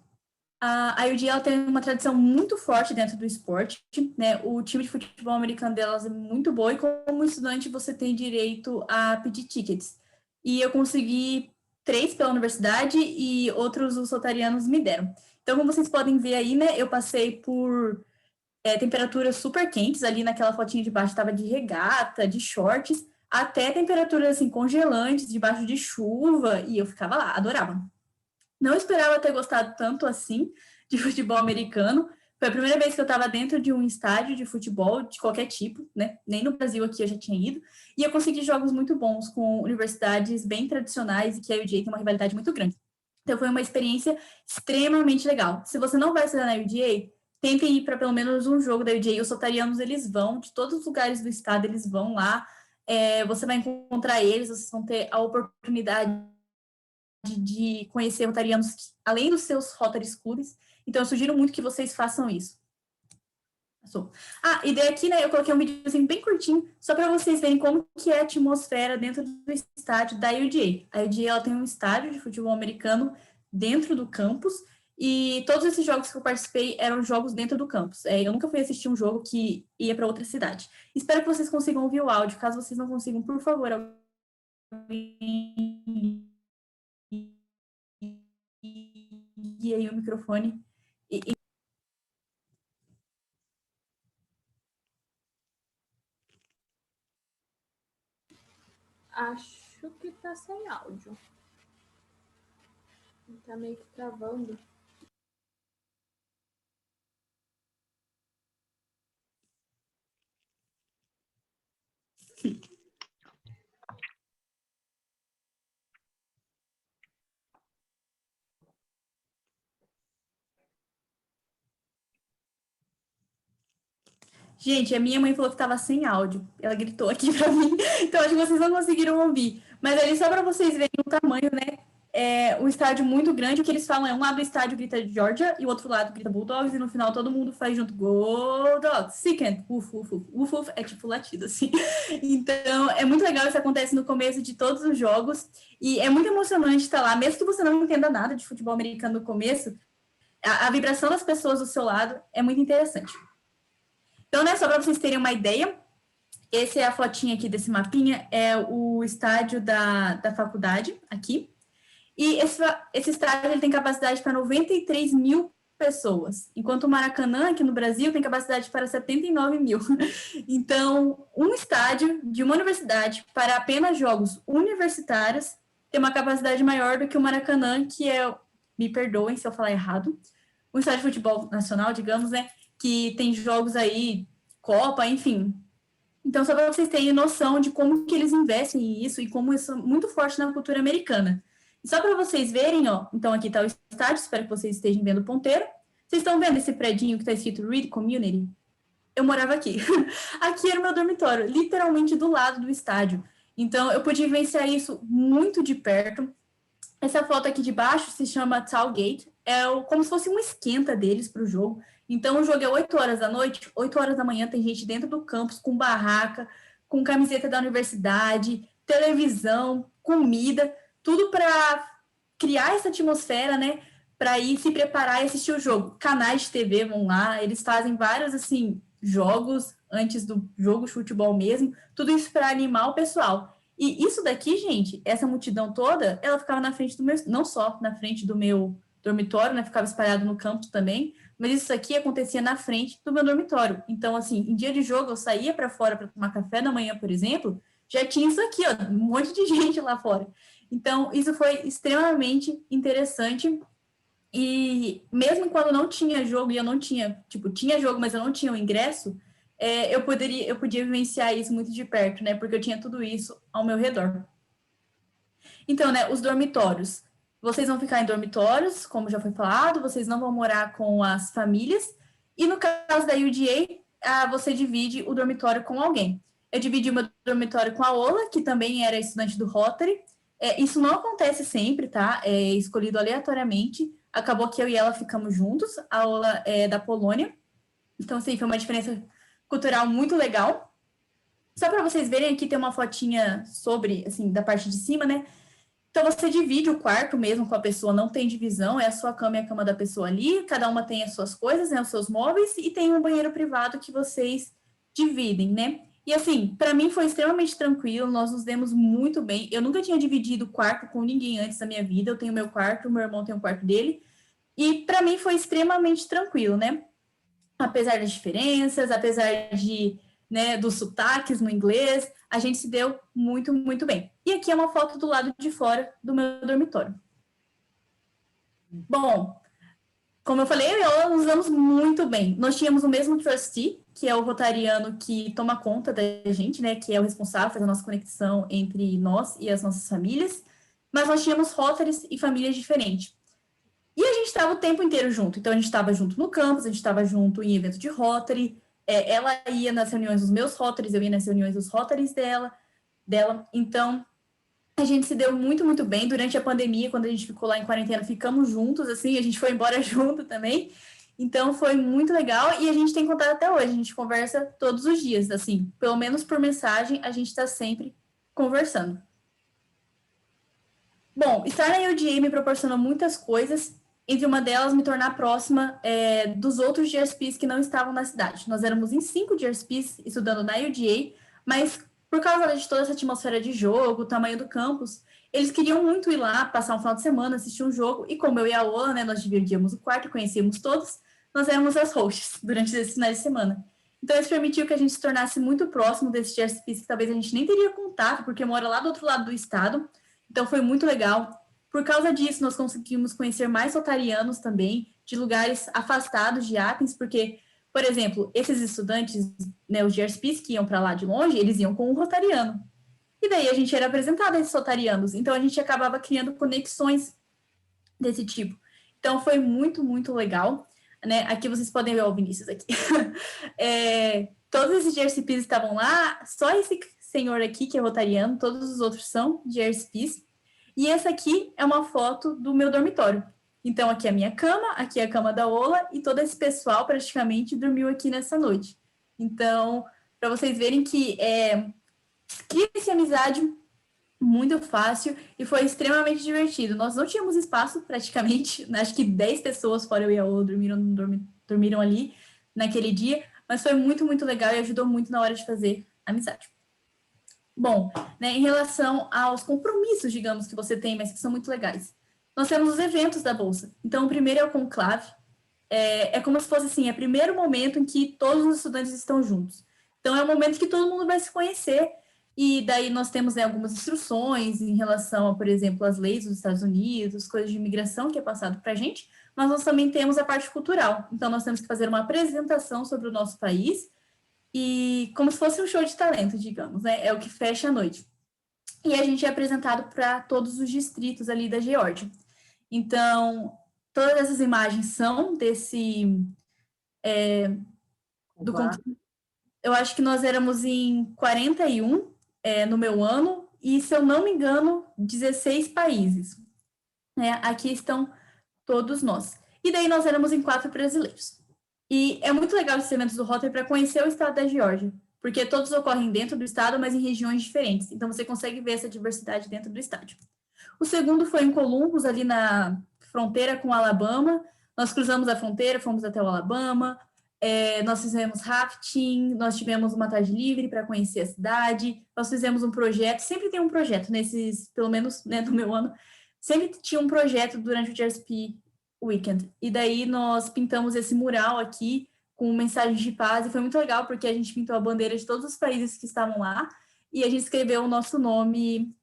Speaker 5: A UD ela tem uma tradição muito forte dentro do esporte, né? O time de futebol americano delas é muito bom e como estudante você tem direito a pedir tickets. E eu consegui 3 pela universidade e outros os rotarianos me deram. Então, como vocês podem ver aí, né? Eu passei por temperaturas super quentes, ali naquela fotinha de baixo estava de regata, de shorts, até temperaturas assim congelantes, debaixo de chuva, e eu ficava lá, adorava. Não esperava ter gostado tanto assim de futebol americano. Foi a primeira vez que eu estava dentro de um estádio de futebol de qualquer tipo, né? Nem no Brasil aqui eu já tinha ido. E eu consegui jogos muito bons com universidades bem tradicionais e que a UDA tem uma rivalidade muito grande. Então foi uma experiência extremamente legal. Se você não vai estudar na UDA, tentem ir para pelo menos um jogo da UGA. Os rotarianos, eles vão, de todos os lugares do estado, eles vão lá. Você vai encontrar eles, vocês vão ter a oportunidade de conhecer rotarianos além dos seus Rotary Clubs. Então, eu sugiro muito que vocês façam isso. E daí aqui, né, eu coloquei um videozinho bem curtinho, só para vocês verem como que é a atmosfera dentro do estádio da UGA. A UGA, ela tem um estádio de futebol americano dentro do campus, e todos esses jogos que eu participei eram jogos dentro do campus. Eu nunca fui assistir um jogo que ia para outra cidade. Espero que vocês consigam ouvir o áudio. Caso vocês não consigam, por favor, e aí o microfone.
Speaker 4: Acho que tá sem áudio. Tá meio que travando.
Speaker 5: Gente, a minha mãe falou que estava sem áudio. Ela gritou aqui para mim, então acho que vocês não conseguiram ouvir. Mas ali, só para vocês verem o tamanho, né? Um estádio muito grande, o que eles falam um lado do estádio grita Georgia e o outro lado grita Bulldogs, e no final todo mundo faz junto, Go Dogs, Second, uf, uf, uf. Uf, uf, é tipo latido, assim. Então, é muito legal, isso acontece no começo de todos os jogos, e é muito emocionante estar lá, mesmo que você não entenda nada de futebol americano no começo, a vibração das pessoas do seu lado é muito interessante. Então, né, só para vocês terem uma ideia, essa é a fotinha aqui desse mapinha, é o estádio da faculdade, aqui. E esse estádio ele tem capacidade para 93 mil pessoas, enquanto o Maracanã, aqui no Brasil, tem capacidade para 79 mil. Então, um estádio de uma universidade para apenas jogos universitários tem uma capacidade maior do que o Maracanã, que me perdoem se eu falar errado, um estádio de futebol nacional, digamos, né, que tem jogos aí, Copa, enfim. Então, só para vocês terem noção de como que eles investem nisso e como isso é muito forte na cultura americana. E só para vocês verem, ó, então aqui está o estádio, espero que vocês estejam vendo o ponteiro. Vocês estão vendo esse predinho que está escrito Reed Community? Eu morava aqui. Aqui era o meu dormitório, literalmente do lado do estádio. Então, eu pude vivenciar isso muito de perto. Essa foto aqui de baixo se chama Tailgate, como se fosse um esquenta deles para o jogo. Então, o jogo é 8 horas da noite, 8 horas da manhã tem gente dentro do campus, com barraca, com camiseta da universidade, televisão, comida, tudo para criar essa atmosfera, né, para ir se preparar e assistir o jogo. Canais de TV vão lá, eles fazem vários, assim, jogos antes do jogo de futebol mesmo, tudo isso para animar o pessoal. E isso daqui, gente, essa multidão toda, ela ficava na frente do meu, não só na frente do meu dormitório, né, ficava espalhado no campus também, mas isso aqui acontecia na frente do meu dormitório. Então, assim, em dia de jogo, eu saía para fora para tomar café da manhã, por exemplo, já tinha isso aqui, ó, um monte de gente lá fora. Então, isso foi extremamente interessante. E mesmo quando não tinha jogo, e eu não tinha, tipo, tinha jogo, mas eu não tinha o ingresso, eu podia vivenciar isso muito de perto, né? Porque eu tinha tudo isso ao meu redor. Então, né, os dormitórios. Vocês vão ficar em dormitórios, como já foi falado, vocês não vão morar com as famílias. E no caso da UGA, você divide o dormitório com alguém. Eu dividi o meu dormitório com a Ola, que também era estudante do Rotary. Isso não acontece sempre, tá? É escolhido aleatoriamente. Acabou que eu e ela ficamos juntos. A Ola é da Polônia. Então, assim, foi uma diferença cultural muito legal. Só para vocês verem, aqui tem uma fotinha sobre, assim, da parte de cima, né? Então, você divide o quarto mesmo com a pessoa, não tem divisão, é a sua cama e a cama da pessoa ali, cada uma tem as suas coisas, né, os seus móveis, e tem um banheiro privado que vocês dividem, né? E assim, para mim foi extremamente tranquilo, nós nos demos muito bem. Eu nunca tinha dividido quarto com ninguém antes da minha vida, eu tenho meu quarto, meu irmão tem o quarto dele, e para mim foi extremamente tranquilo, né? Apesar das diferenças, apesar né, dos sotaques no inglês, a gente se deu muito, muito bem. E aqui é uma foto do lado de fora do meu dormitório. Bom, como eu falei, nós nos damos muito bem. Nós tínhamos o mesmo trustee, que é o rotariano que toma conta da gente, né, que é o responsável pela nossa conexão entre nós e as nossas famílias, mas nós tínhamos rotaries e famílias diferentes. E a gente estava o tempo inteiro junto. Então, a gente estava junto no campus, a gente estava junto em evento de Rotary, ela ia nas reuniões dos meus Rotarys, eu ia nas reuniões dos Rotarys dela. Então, a gente se deu muito, muito bem. Durante a pandemia, quando a gente ficou lá em quarentena, ficamos juntos, assim, a gente foi embora junto também. Então, foi muito legal e a gente tem contato até hoje. A gente conversa todos os dias, assim, pelo menos por mensagem, a gente está sempre conversando. Bom, estar na UDA me proporcionou muitas coisas, entre uma delas me tornar próxima dos outros GRSPs que não estavam na cidade. Nós éramos em 5 GRSPs estudando na UDA, mas por causa de toda essa atmosfera de jogo, o tamanho do campus, eles queriam muito ir lá, passar um final de semana, assistir um jogo, e como eu e a Ola, né, nós dividíamos o quarto, conhecíamos todos, nós éramos as hosts durante esses finais de semana. Então, isso permitiu que a gente se tornasse muito próximo desses GRSPs que talvez a gente nem teria contato, porque mora lá do outro lado do estado. Então, foi muito legal. Por causa disso, nós conseguimos conhecer mais rotarianos também, de lugares afastados de Athens, porque, por exemplo, esses estudantes, né, os GRSPs que iam para lá de longe, eles iam com um rotariano. E daí a gente era apresentado a esses rotarianos. Então, a gente acabava criando conexões desse tipo. Então, foi muito, muito legal. Né? Aqui vocês podem ver o Vinícius aqui. Todos esses GRSPs estavam lá, só esse senhor aqui, que é rotariano, todos os outros são GRSPs. E essa aqui é uma foto do meu dormitório. Então, aqui é a minha cama, aqui é a cama da Ola, e todo esse pessoal praticamente dormiu aqui nessa noite. Então, para vocês verem que cria-se amizade muito fácil e foi extremamente divertido. Nós não tínhamos espaço, praticamente, acho que 10 pessoas, fora eu e a Ola, dormiram ali naquele dia, mas foi muito, muito legal e ajudou muito na hora de fazer amizade. Bom, né, em relação aos compromissos, digamos, que você tem, mas que são muito legais. Nós temos os eventos da Bolsa. Então, o primeiro é o conclave. É como se fosse assim, é o primeiro momento em que todos os estudantes estão juntos. Então, é o momento que todo mundo vai se conhecer. E daí nós temos, né, algumas instruções em relação a, por exemplo, as leis dos Estados Unidos, coisas de imigração que é passado para a gente, mas nós também temos a parte cultural. Então, nós temos que fazer uma apresentação sobre o nosso país, e como se fosse um show de talento, digamos, né? É o que fecha a noite. E a gente é apresentado para todos os distritos ali da Geórgia. Então, todas essas imagens são desse... Eu acho que nós éramos em 41 no meu ano, e, se eu não me engano, 16 países. Né? Aqui estão todos nós. E daí nós éramos em 4 brasileiros. E é muito legal esses eventos do Rotary para conhecer o estado da Geórgia, porque todos ocorrem dentro do estado, mas em regiões diferentes. Então, você consegue ver essa diversidade dentro do estádio. O segundo foi em Columbus, ali na fronteira com o Alabama. Nós cruzamos a fronteira, fomos até o Alabama. Nós fizemos rafting, nós tivemos uma tarde livre para conhecer a cidade. Nós fizemos um projeto, sempre tem um projeto nesses, pelo menos, né, no meu ano, sempre tinha um projeto durante o GRSP Weekend. E daí nós pintamos esse mural aqui com mensagens de paz, e foi muito legal, porque a gente pintou a bandeira de todos os países que estavam lá, e a gente escreveu o nosso nome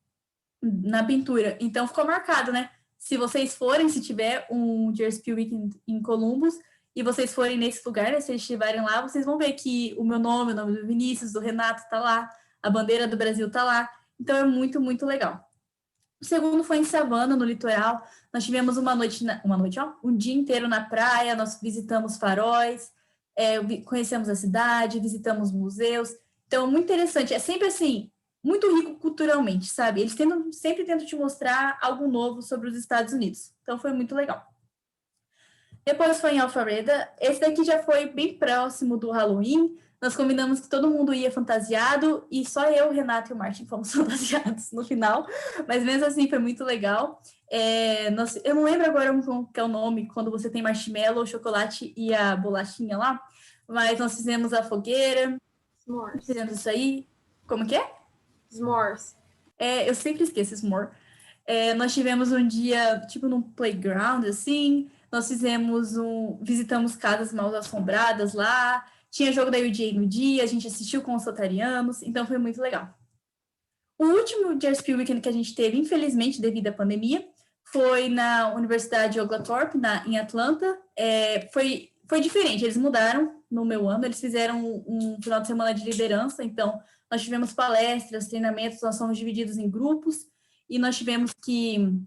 Speaker 5: na pintura. Então, ficou marcado, né? Se vocês forem, se tiver um GRSP Weekend em Columbus, e vocês forem nesse lugar, né, se eles estiverem lá, vocês vão ver que o meu nome, o nome do Vinícius, do Renato está lá, a bandeira do Brasil está lá. Então, é muito, muito legal. O segundo foi em Savannah, no litoral. Nós tivemos um dia inteiro na praia, nós visitamos faróis, conhecemos a cidade, visitamos museus. Então, muito interessante. É sempre assim, muito rico culturalmente, sabe? Eles sempre tentam te mostrar algo novo sobre os Estados Unidos. Então, foi muito legal. Depois foi em Alpharetta. Esse daqui já foi bem próximo do Halloween. Nós combinamos que todo mundo ia fantasiado, e só eu, o Renato e o Martin fomos fantasiados no final, mas mesmo assim foi muito legal. Eu não lembro agora qual é o nome, quando você tem marshmallow, chocolate e a bolachinha lá, mas nós fizemos a fogueira.
Speaker 4: S'mores.
Speaker 5: Fizemos isso aí. Como que é?
Speaker 4: S'mores.
Speaker 5: Eu sempre esqueço s'more. Nós tivemos um dia, tipo, num playground, assim. Nós visitamos casas mal assombradas lá. Tinha jogo da UDA no dia, a gente assistiu com os rotarianos, então foi muito legal. O último GRSP Weekend que a gente teve, infelizmente, devido à pandemia, foi na Universidade Oglethorpe, em Atlanta. Foi diferente, eles mudaram no meu ano, eles fizeram um final de semana de liderança, então nós tivemos palestras, treinamentos, nós somos divididos em grupos, e nós tivemos que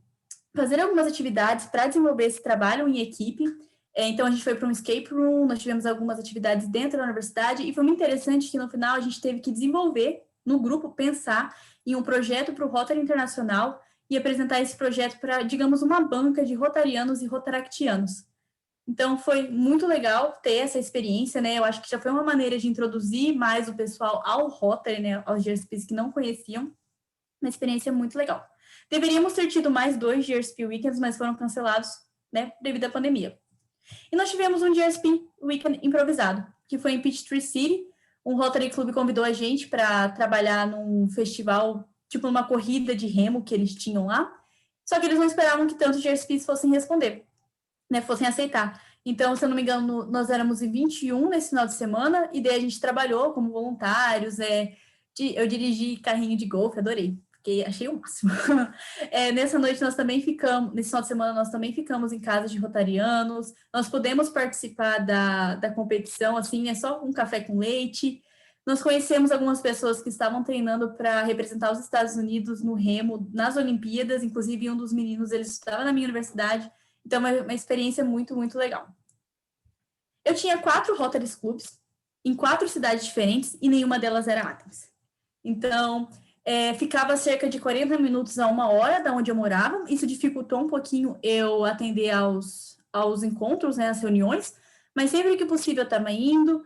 Speaker 5: fazer algumas atividades para desenvolver esse trabalho em equipe. Então, a gente foi para um escape room, nós tivemos algumas atividades dentro da universidade, e foi muito interessante que, no final, a gente teve que desenvolver, no grupo, pensar em um projeto para o Rotary Internacional e apresentar esse projeto para, digamos, uma banca de rotarianos e rotaractianos. Então, foi muito legal ter essa experiência, né? Eu acho que já foi uma maneira de introduzir mais o pessoal ao Rotary, né? Aos GRSPs que não conheciam. Uma experiência muito legal. Deveríamos ter tido mais 2 GRSP Weekends, mas foram cancelados, né? Devido à pandemia. E nós tivemos um GRSP Weekend improvisado, que foi em Peachtree City. Um Rotary Club convidou a gente para trabalhar num festival, tipo uma corrida de remo que eles tinham lá. Só que eles não esperavam que tantos GRSPs fossem responder, né, fossem aceitar. Então, se eu não me engano, nós éramos em 21 nesse final de semana, e daí a gente trabalhou como voluntários, eu dirigi carrinho de golfe, adorei, porque achei o máximo. Nessa noite nesse final de semana nós também ficamos em casa de rotarianos, nós podemos participar da competição, assim, é só um café com leite. Nós conhecemos algumas pessoas que estavam treinando para representar os Estados Unidos no remo, nas Olimpíadas, inclusive um dos meninos, ele estudava na minha universidade. Então, uma experiência muito, muito legal. Eu tinha 4 Rotary Clubs em 4 cidades diferentes e nenhuma delas era Athens. Então, ficava cerca de 40 minutos a 1 hora da onde eu morava. Isso dificultou um pouquinho eu atender aos encontros, né, às reuniões, mas sempre que possível eu estava indo,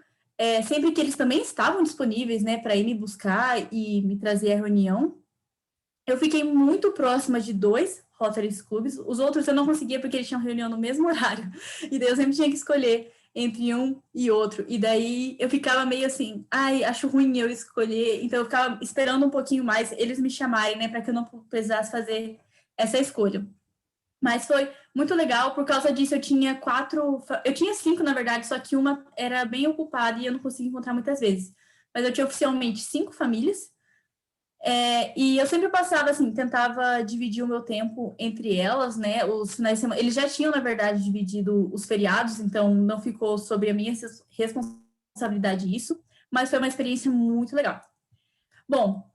Speaker 5: sempre que eles também estavam disponíveis, né, para ir me buscar e me trazer à reunião. Eu fiquei muito próxima de 2 Rotary Clubs, os outros eu não conseguia porque eles tinham reunião no mesmo horário, e daí eu sempre tinha que escolher entre um e outro, e daí eu ficava meio assim, acho ruim eu escolher, então eu ficava esperando um pouquinho mais eles me chamarem, né, para que eu não precisasse fazer essa escolha. Mas foi muito legal, por causa disso eu tinha 5 na verdade, só que uma era bem ocupada e eu não conseguia encontrar muitas vezes, mas eu tinha oficialmente 5 famílias. E eu sempre passava, assim, tentava dividir o meu tempo entre elas, né, os finais de semana, eles já tinham, na verdade, dividido os feriados, então não ficou sobre a minha responsabilidade isso, mas foi uma experiência muito legal. Bom,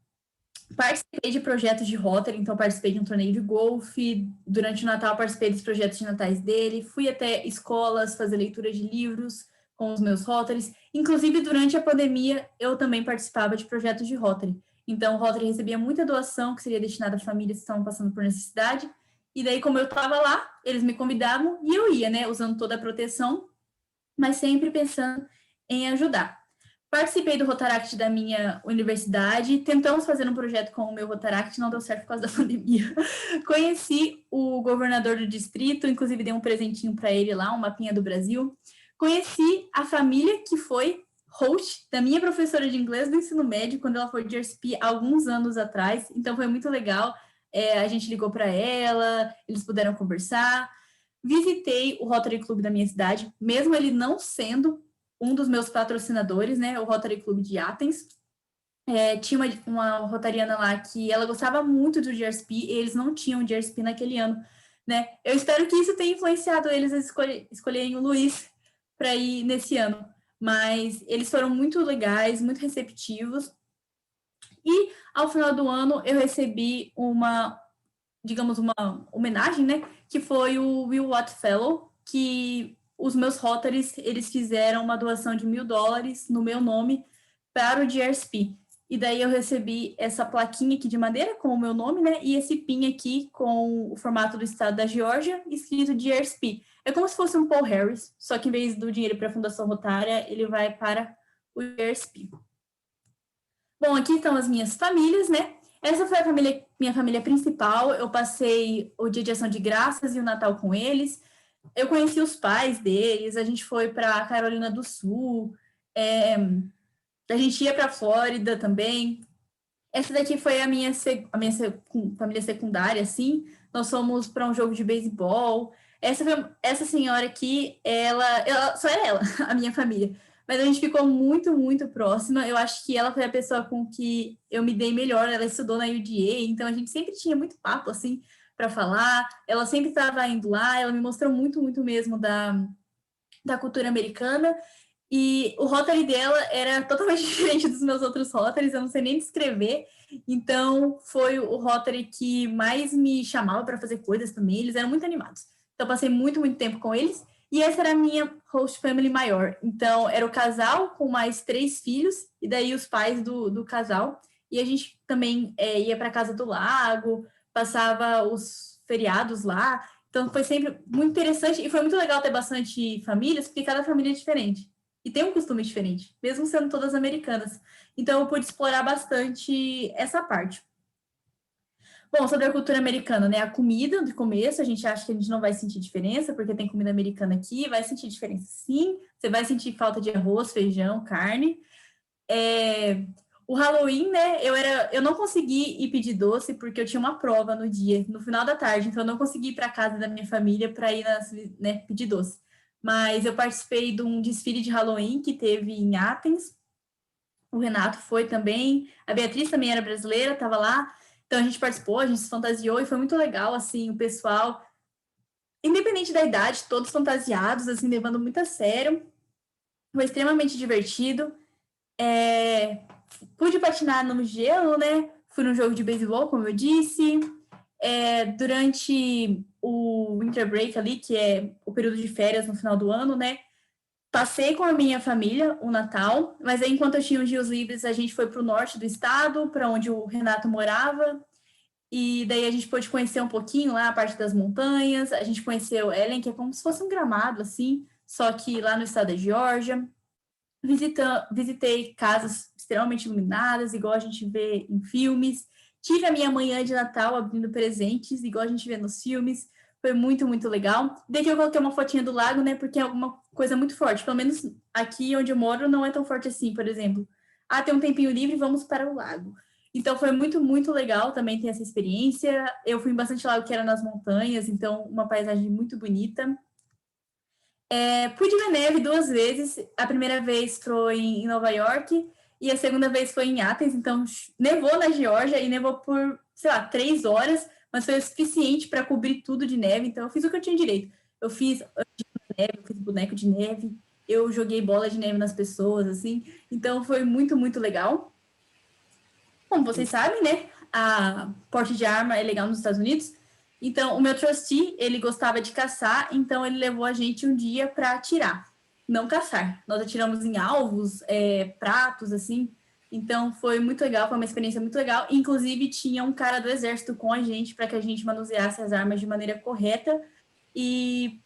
Speaker 5: participei de projetos de Rotary, então participei de um torneio de golfe, durante o Natal participei dos projetos de natais dele, fui até escolas fazer leitura de livros com os meus Rotarys, inclusive durante a pandemia eu também participava de projetos de Rotary. Então, o Rotary recebia muita doação que seria destinada a famílias que estavam passando por necessidade. E daí, como eu estava lá, eles me convidavam e eu ia, né, usando toda a proteção, mas sempre pensando em ajudar. Participei do Rotaract da minha universidade, tentamos fazer um projeto com o meu Rotaract, não deu certo por causa da pandemia. Conheci o governador do distrito, inclusive dei um presentinho para ele lá, um mapinha do Brasil. Conheci a família que foi host da minha professora de inglês do ensino médio, quando ela foi de GRSP há alguns anos atrás, então foi muito legal, a gente ligou para ela, eles puderam conversar, visitei o Rotary Club da minha cidade, mesmo ele não sendo um dos meus patrocinadores, né, o Rotary Club de Athens, tinha uma rotariana lá que ela gostava muito do GRSP, e eles não tinham GRSP naquele ano, né, eu espero que isso tenha influenciado eles a escolherem o Luiz para ir nesse ano, mas eles foram muito legais, muito receptivos, e ao final do ano eu recebi uma homenagem, né, que foi o Will Watt Fellow, que os meus Rotarys, eles fizeram uma doação de $1.000 no meu nome para o GRSP, e daí eu recebi essa plaquinha aqui de madeira com o meu nome, né, e esse pin aqui com o formato do estado da Geórgia, escrito GRSP. É como se fosse um Paul Harris, só que em vez do dinheiro para a Fundação Rotária, ele vai para o GRSP. Bom, aqui estão as minhas famílias, né? Essa foi minha família principal. Eu passei o Dia de Ação de Graças e o Natal com eles. Eu conheci os pais deles, a gente foi para Carolina do Sul, a gente ia para a Flórida também. Essa daqui foi a minha família secundária, assim. Nós fomos para um jogo de beisebol. Essa senhora aqui, ela só era ela, a minha família. Mas a gente ficou muito, muito próxima. Eu acho que ela foi a pessoa com que eu me dei melhor. Ela estudou na UDA, então a gente sempre tinha muito papo, assim, para falar. Ela sempre estava indo lá, ela me mostrou muito, muito mesmo da cultura americana. E o Rotary dela era totalmente diferente dos meus outros Rotarys, eu não sei nem descrever. Então, foi o Rotary que mais me chamava para fazer coisas também. Eles eram muito animados. Então, passei muito, muito tempo com eles. E essa era a minha host family maior. Então, era o casal com mais 3 filhos, e daí os pais do casal. E a gente também ia para casa do lago, passava os feriados lá. Então, foi sempre muito interessante. E foi muito legal ter bastante famílias, porque cada família é diferente. E tem um costume diferente, mesmo sendo todas americanas. Então, eu pude explorar bastante essa parte. Bom, sobre a cultura americana, né? A comida, de começo, a gente acha que a gente não vai sentir diferença, porque tem comida americana aqui, vai sentir diferença sim. Você vai sentir falta de arroz, feijão, carne. O Halloween, né? Eu não consegui ir pedir doce, porque eu tinha uma prova no dia, no final da tarde, então eu não consegui ir para casa da minha família para ir pedir doce. Mas eu participei de um desfile de Halloween que teve em Athens. O Renato foi também, a Beatriz também era brasileira, estava lá. Então a gente participou, a gente se fantasiou e foi muito legal, assim, o pessoal, independente da idade, todos fantasiados, assim, levando muito a sério. Foi extremamente divertido. Pude patinar no gelo, né? Fui num jogo de beisebol, como eu disse. Durante o winter break ali, que é o período de férias no final do ano, né? Passei com a minha família o Natal, mas aí, enquanto eu tinha os dias livres, a gente foi para o norte do estado, para onde o Renato morava, e daí a gente pôde conhecer um pouquinho lá a parte das montanhas. A gente conheceu Ellen, que é como se fosse um gramado, assim, só que lá no estado da Geórgia. Visitei casas extremamente iluminadas, igual a gente vê em filmes. Tive a minha manhã de Natal abrindo presentes, igual a gente vê nos filmes. Foi muito, muito legal. Daqui eu coloquei uma fotinha do lago, né? Porque é alguma coisa muito forte. Pelo menos aqui onde eu moro não é tão forte assim, por exemplo. Tem um tempinho livre, vamos para o lago. Então foi muito, muito legal também ter essa experiência. Eu fui em bastante lago que era nas montanhas, então uma paisagem muito bonita. Pude ver neve 2 vezes. A primeira vez foi em Nova York e a segunda vez foi em Athens. Então, nevou na Geórgia e nevou por, sei lá, 3 horas, mas foi o suficiente para cobrir tudo de neve. Então, eu fiz o que eu tinha direito. Eu fiz neve, eu fiz boneco de neve, eu joguei bola de neve nas pessoas, assim. Então, foi muito, muito legal. Como vocês sabem, né? A porte de arma é legal nos Estados Unidos. Então, o meu trustee, ele gostava de caçar, então ele levou a gente um dia para atirar, não caçar. Nós atiramos em alvos, pratos, assim. Então, foi muito legal, foi uma experiência muito legal. Inclusive, tinha um cara do exército com a gente para que a gente manuseasse as armas de maneira correta e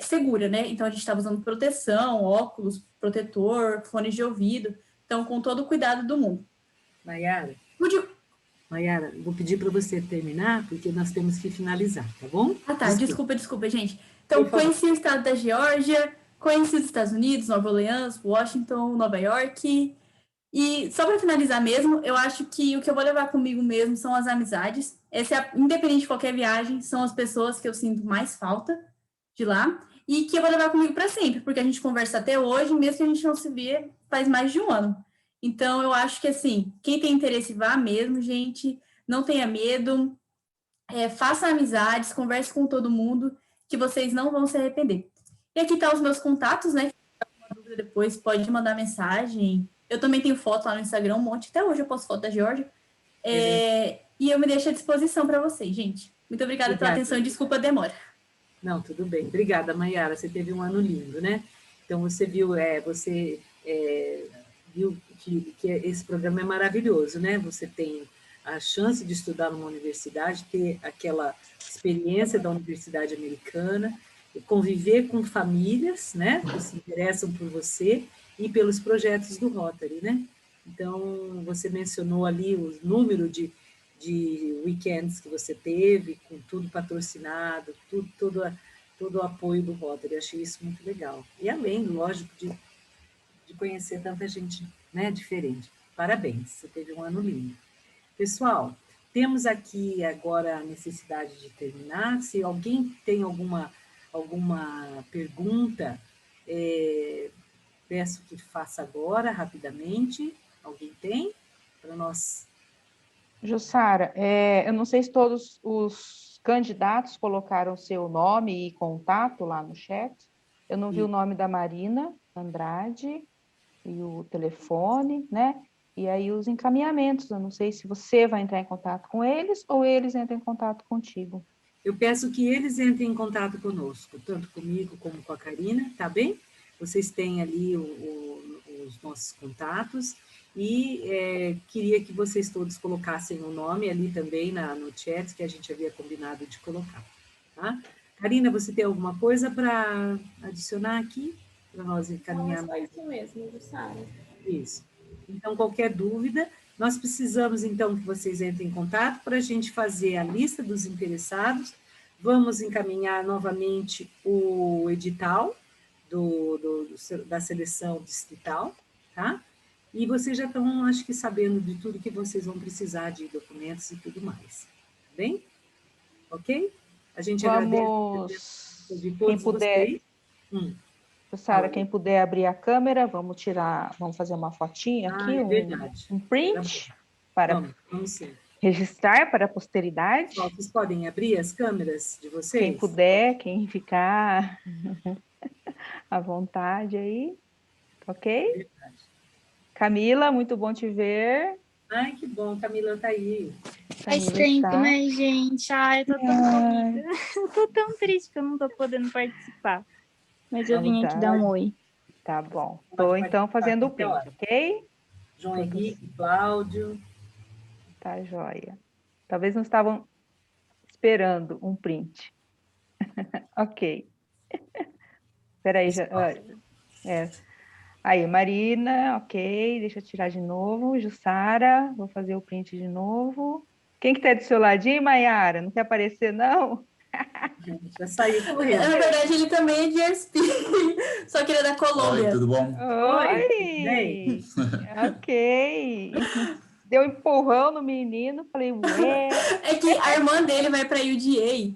Speaker 5: segura, né? Então, a gente estava usando proteção, óculos, protetor, fones de ouvido. Então, com todo o cuidado do mundo.
Speaker 3: Maiara, vou pedir para você terminar, porque nós temos que finalizar, tá bom?
Speaker 5: Tá. Desculpa, gente. Então, conheci o estado da Geórgia, conheci os Estados Unidos, Nova Orleans, Washington, Nova York. E só para finalizar mesmo, eu acho que o que eu vou levar comigo mesmo são as amizades. Independente de qualquer viagem, são as pessoas que eu sinto mais falta de lá e que eu vou levar comigo para sempre, porque a gente conversa até hoje, mesmo que a gente não se vê faz mais de um ano. Então, eu acho que, assim, quem tem interesse, vá mesmo, gente. Não tenha medo. Faça amizades, converse com todo mundo, que vocês não vão se arrepender. E aqui estão os meus contatos, né? Se tiver alguma dúvida depois, pode mandar mensagem. Eu também tenho foto lá no Instagram, um monte. Até hoje eu posto foto da Geórgia. E eu me deixo à disposição para vocês, gente. Muito obrigada pela atenção e desculpa a demora.
Speaker 3: Não, tudo bem. Obrigada, Maiara. Você teve um ano lindo, né? Então, você viu, viu que esse programa é maravilhoso, né? Você tem a chance de estudar numa universidade, ter aquela experiência da universidade americana, conviver com famílias, né? Que se interessam por você e pelos projetos do Rotary, né? Então, você mencionou ali o número de weekends que você teve, com tudo patrocinado, todo o apoio do Rotary. Achei isso muito legal. E além, lógico, de conhecer tanta gente, né, diferente. Parabéns, você teve um ano lindo. Pessoal, temos aqui agora a necessidade de terminar. Se alguém tem alguma pergunta, peço que faça agora, rapidamente. Alguém tem? Para nós.
Speaker 1: Jussara, eu não sei se todos os candidatos colocaram seu nome e contato lá no chat. Eu não vi o nome da Marina. Andrade e o telefone, né? E aí os encaminhamentos. Eu não sei se você vai entrar em contato com eles ou eles entram em contato contigo.
Speaker 3: Eu peço que eles entrem em contato conosco, tanto comigo como com a Karina, tá bem? Vocês têm ali os nossos contatos e queria que vocês todos colocassem o nome ali também no chat, que a gente havia combinado de colocar, tá? Karina, você tem alguma coisa para adicionar aqui? Para nós encaminhar mais?
Speaker 4: Isso mesmo, Jussara.
Speaker 3: Isso. Então, qualquer dúvida, nós precisamos, então, que vocês entrem em contato para a gente fazer a lista dos interessados. Vamos encaminhar novamente o edital da seleção distrital, tá? E vocês já estão, acho que, sabendo de tudo que vocês vão precisar de documentos e tudo mais. Tá bem? Ok? A gente agradece de todos
Speaker 1: quem puder,
Speaker 3: vocês.
Speaker 1: Sara, quem puder abrir a câmera, vamos fazer uma fotinha aqui,
Speaker 3: verdade.
Speaker 1: um print para
Speaker 3: Vamos sim.
Speaker 1: registrar para a posteridade.
Speaker 3: Pessoal, vocês podem abrir as câmeras de vocês?
Speaker 1: Quem puder, quem ficar à vontade aí, ok?
Speaker 3: Verdade.
Speaker 1: Camila, muito bom te ver.
Speaker 3: Ai, que bom, Camila está aí.
Speaker 8: Faz tempo, né, gente? Ai, eu tô tão corrida. Eu tô tão triste que eu não tô podendo participar. Mas eu vim aqui dar um oi.
Speaker 1: Tá bom. Estou, então, fazendo o print, ok?
Speaker 3: João Henrique, Cláudio.
Speaker 1: Tá, joia. Talvez não estavam esperando um print. Ok. Espera aí. Aí, Marina, ok. Deixa eu tirar de novo. Jussara, vou fazer o print de novo. Quem que tá do seu ladinho, Maiara? Não quer aparecer, não?
Speaker 3: Já saiu correndo.
Speaker 5: Na verdade, ele também é de ESP, só que ele é da Colômbia.
Speaker 9: Oi, tudo bom?
Speaker 1: Oi! Ok. Deu um empurrão no menino, falei, ué.
Speaker 5: É que a irmã dele vai para a UDA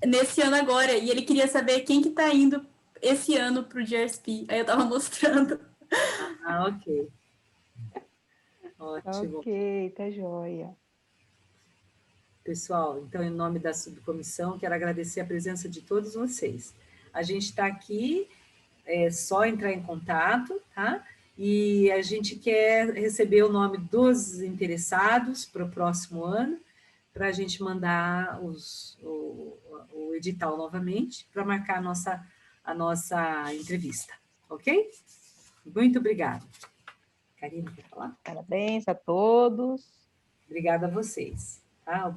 Speaker 5: nesse ano agora, e ele queria saber quem que tá indo esse ano para o GRSP. Aí eu tava mostrando.
Speaker 3: Ah, ok. Ótimo.
Speaker 1: Ok, tá joia.
Speaker 3: Pessoal, então, em nome da subcomissão, quero agradecer a presença de todos vocês. A gente está aqui, é só entrar em contato, tá? E a gente quer receber o nome dos interessados para o próximo ano, para a gente mandar o edital novamente, para marcar a nossa entrevista, ok? Muito obrigada. Karina, quer falar?
Speaker 1: Parabéns a todos.
Speaker 3: Obrigada a vocês. Tá?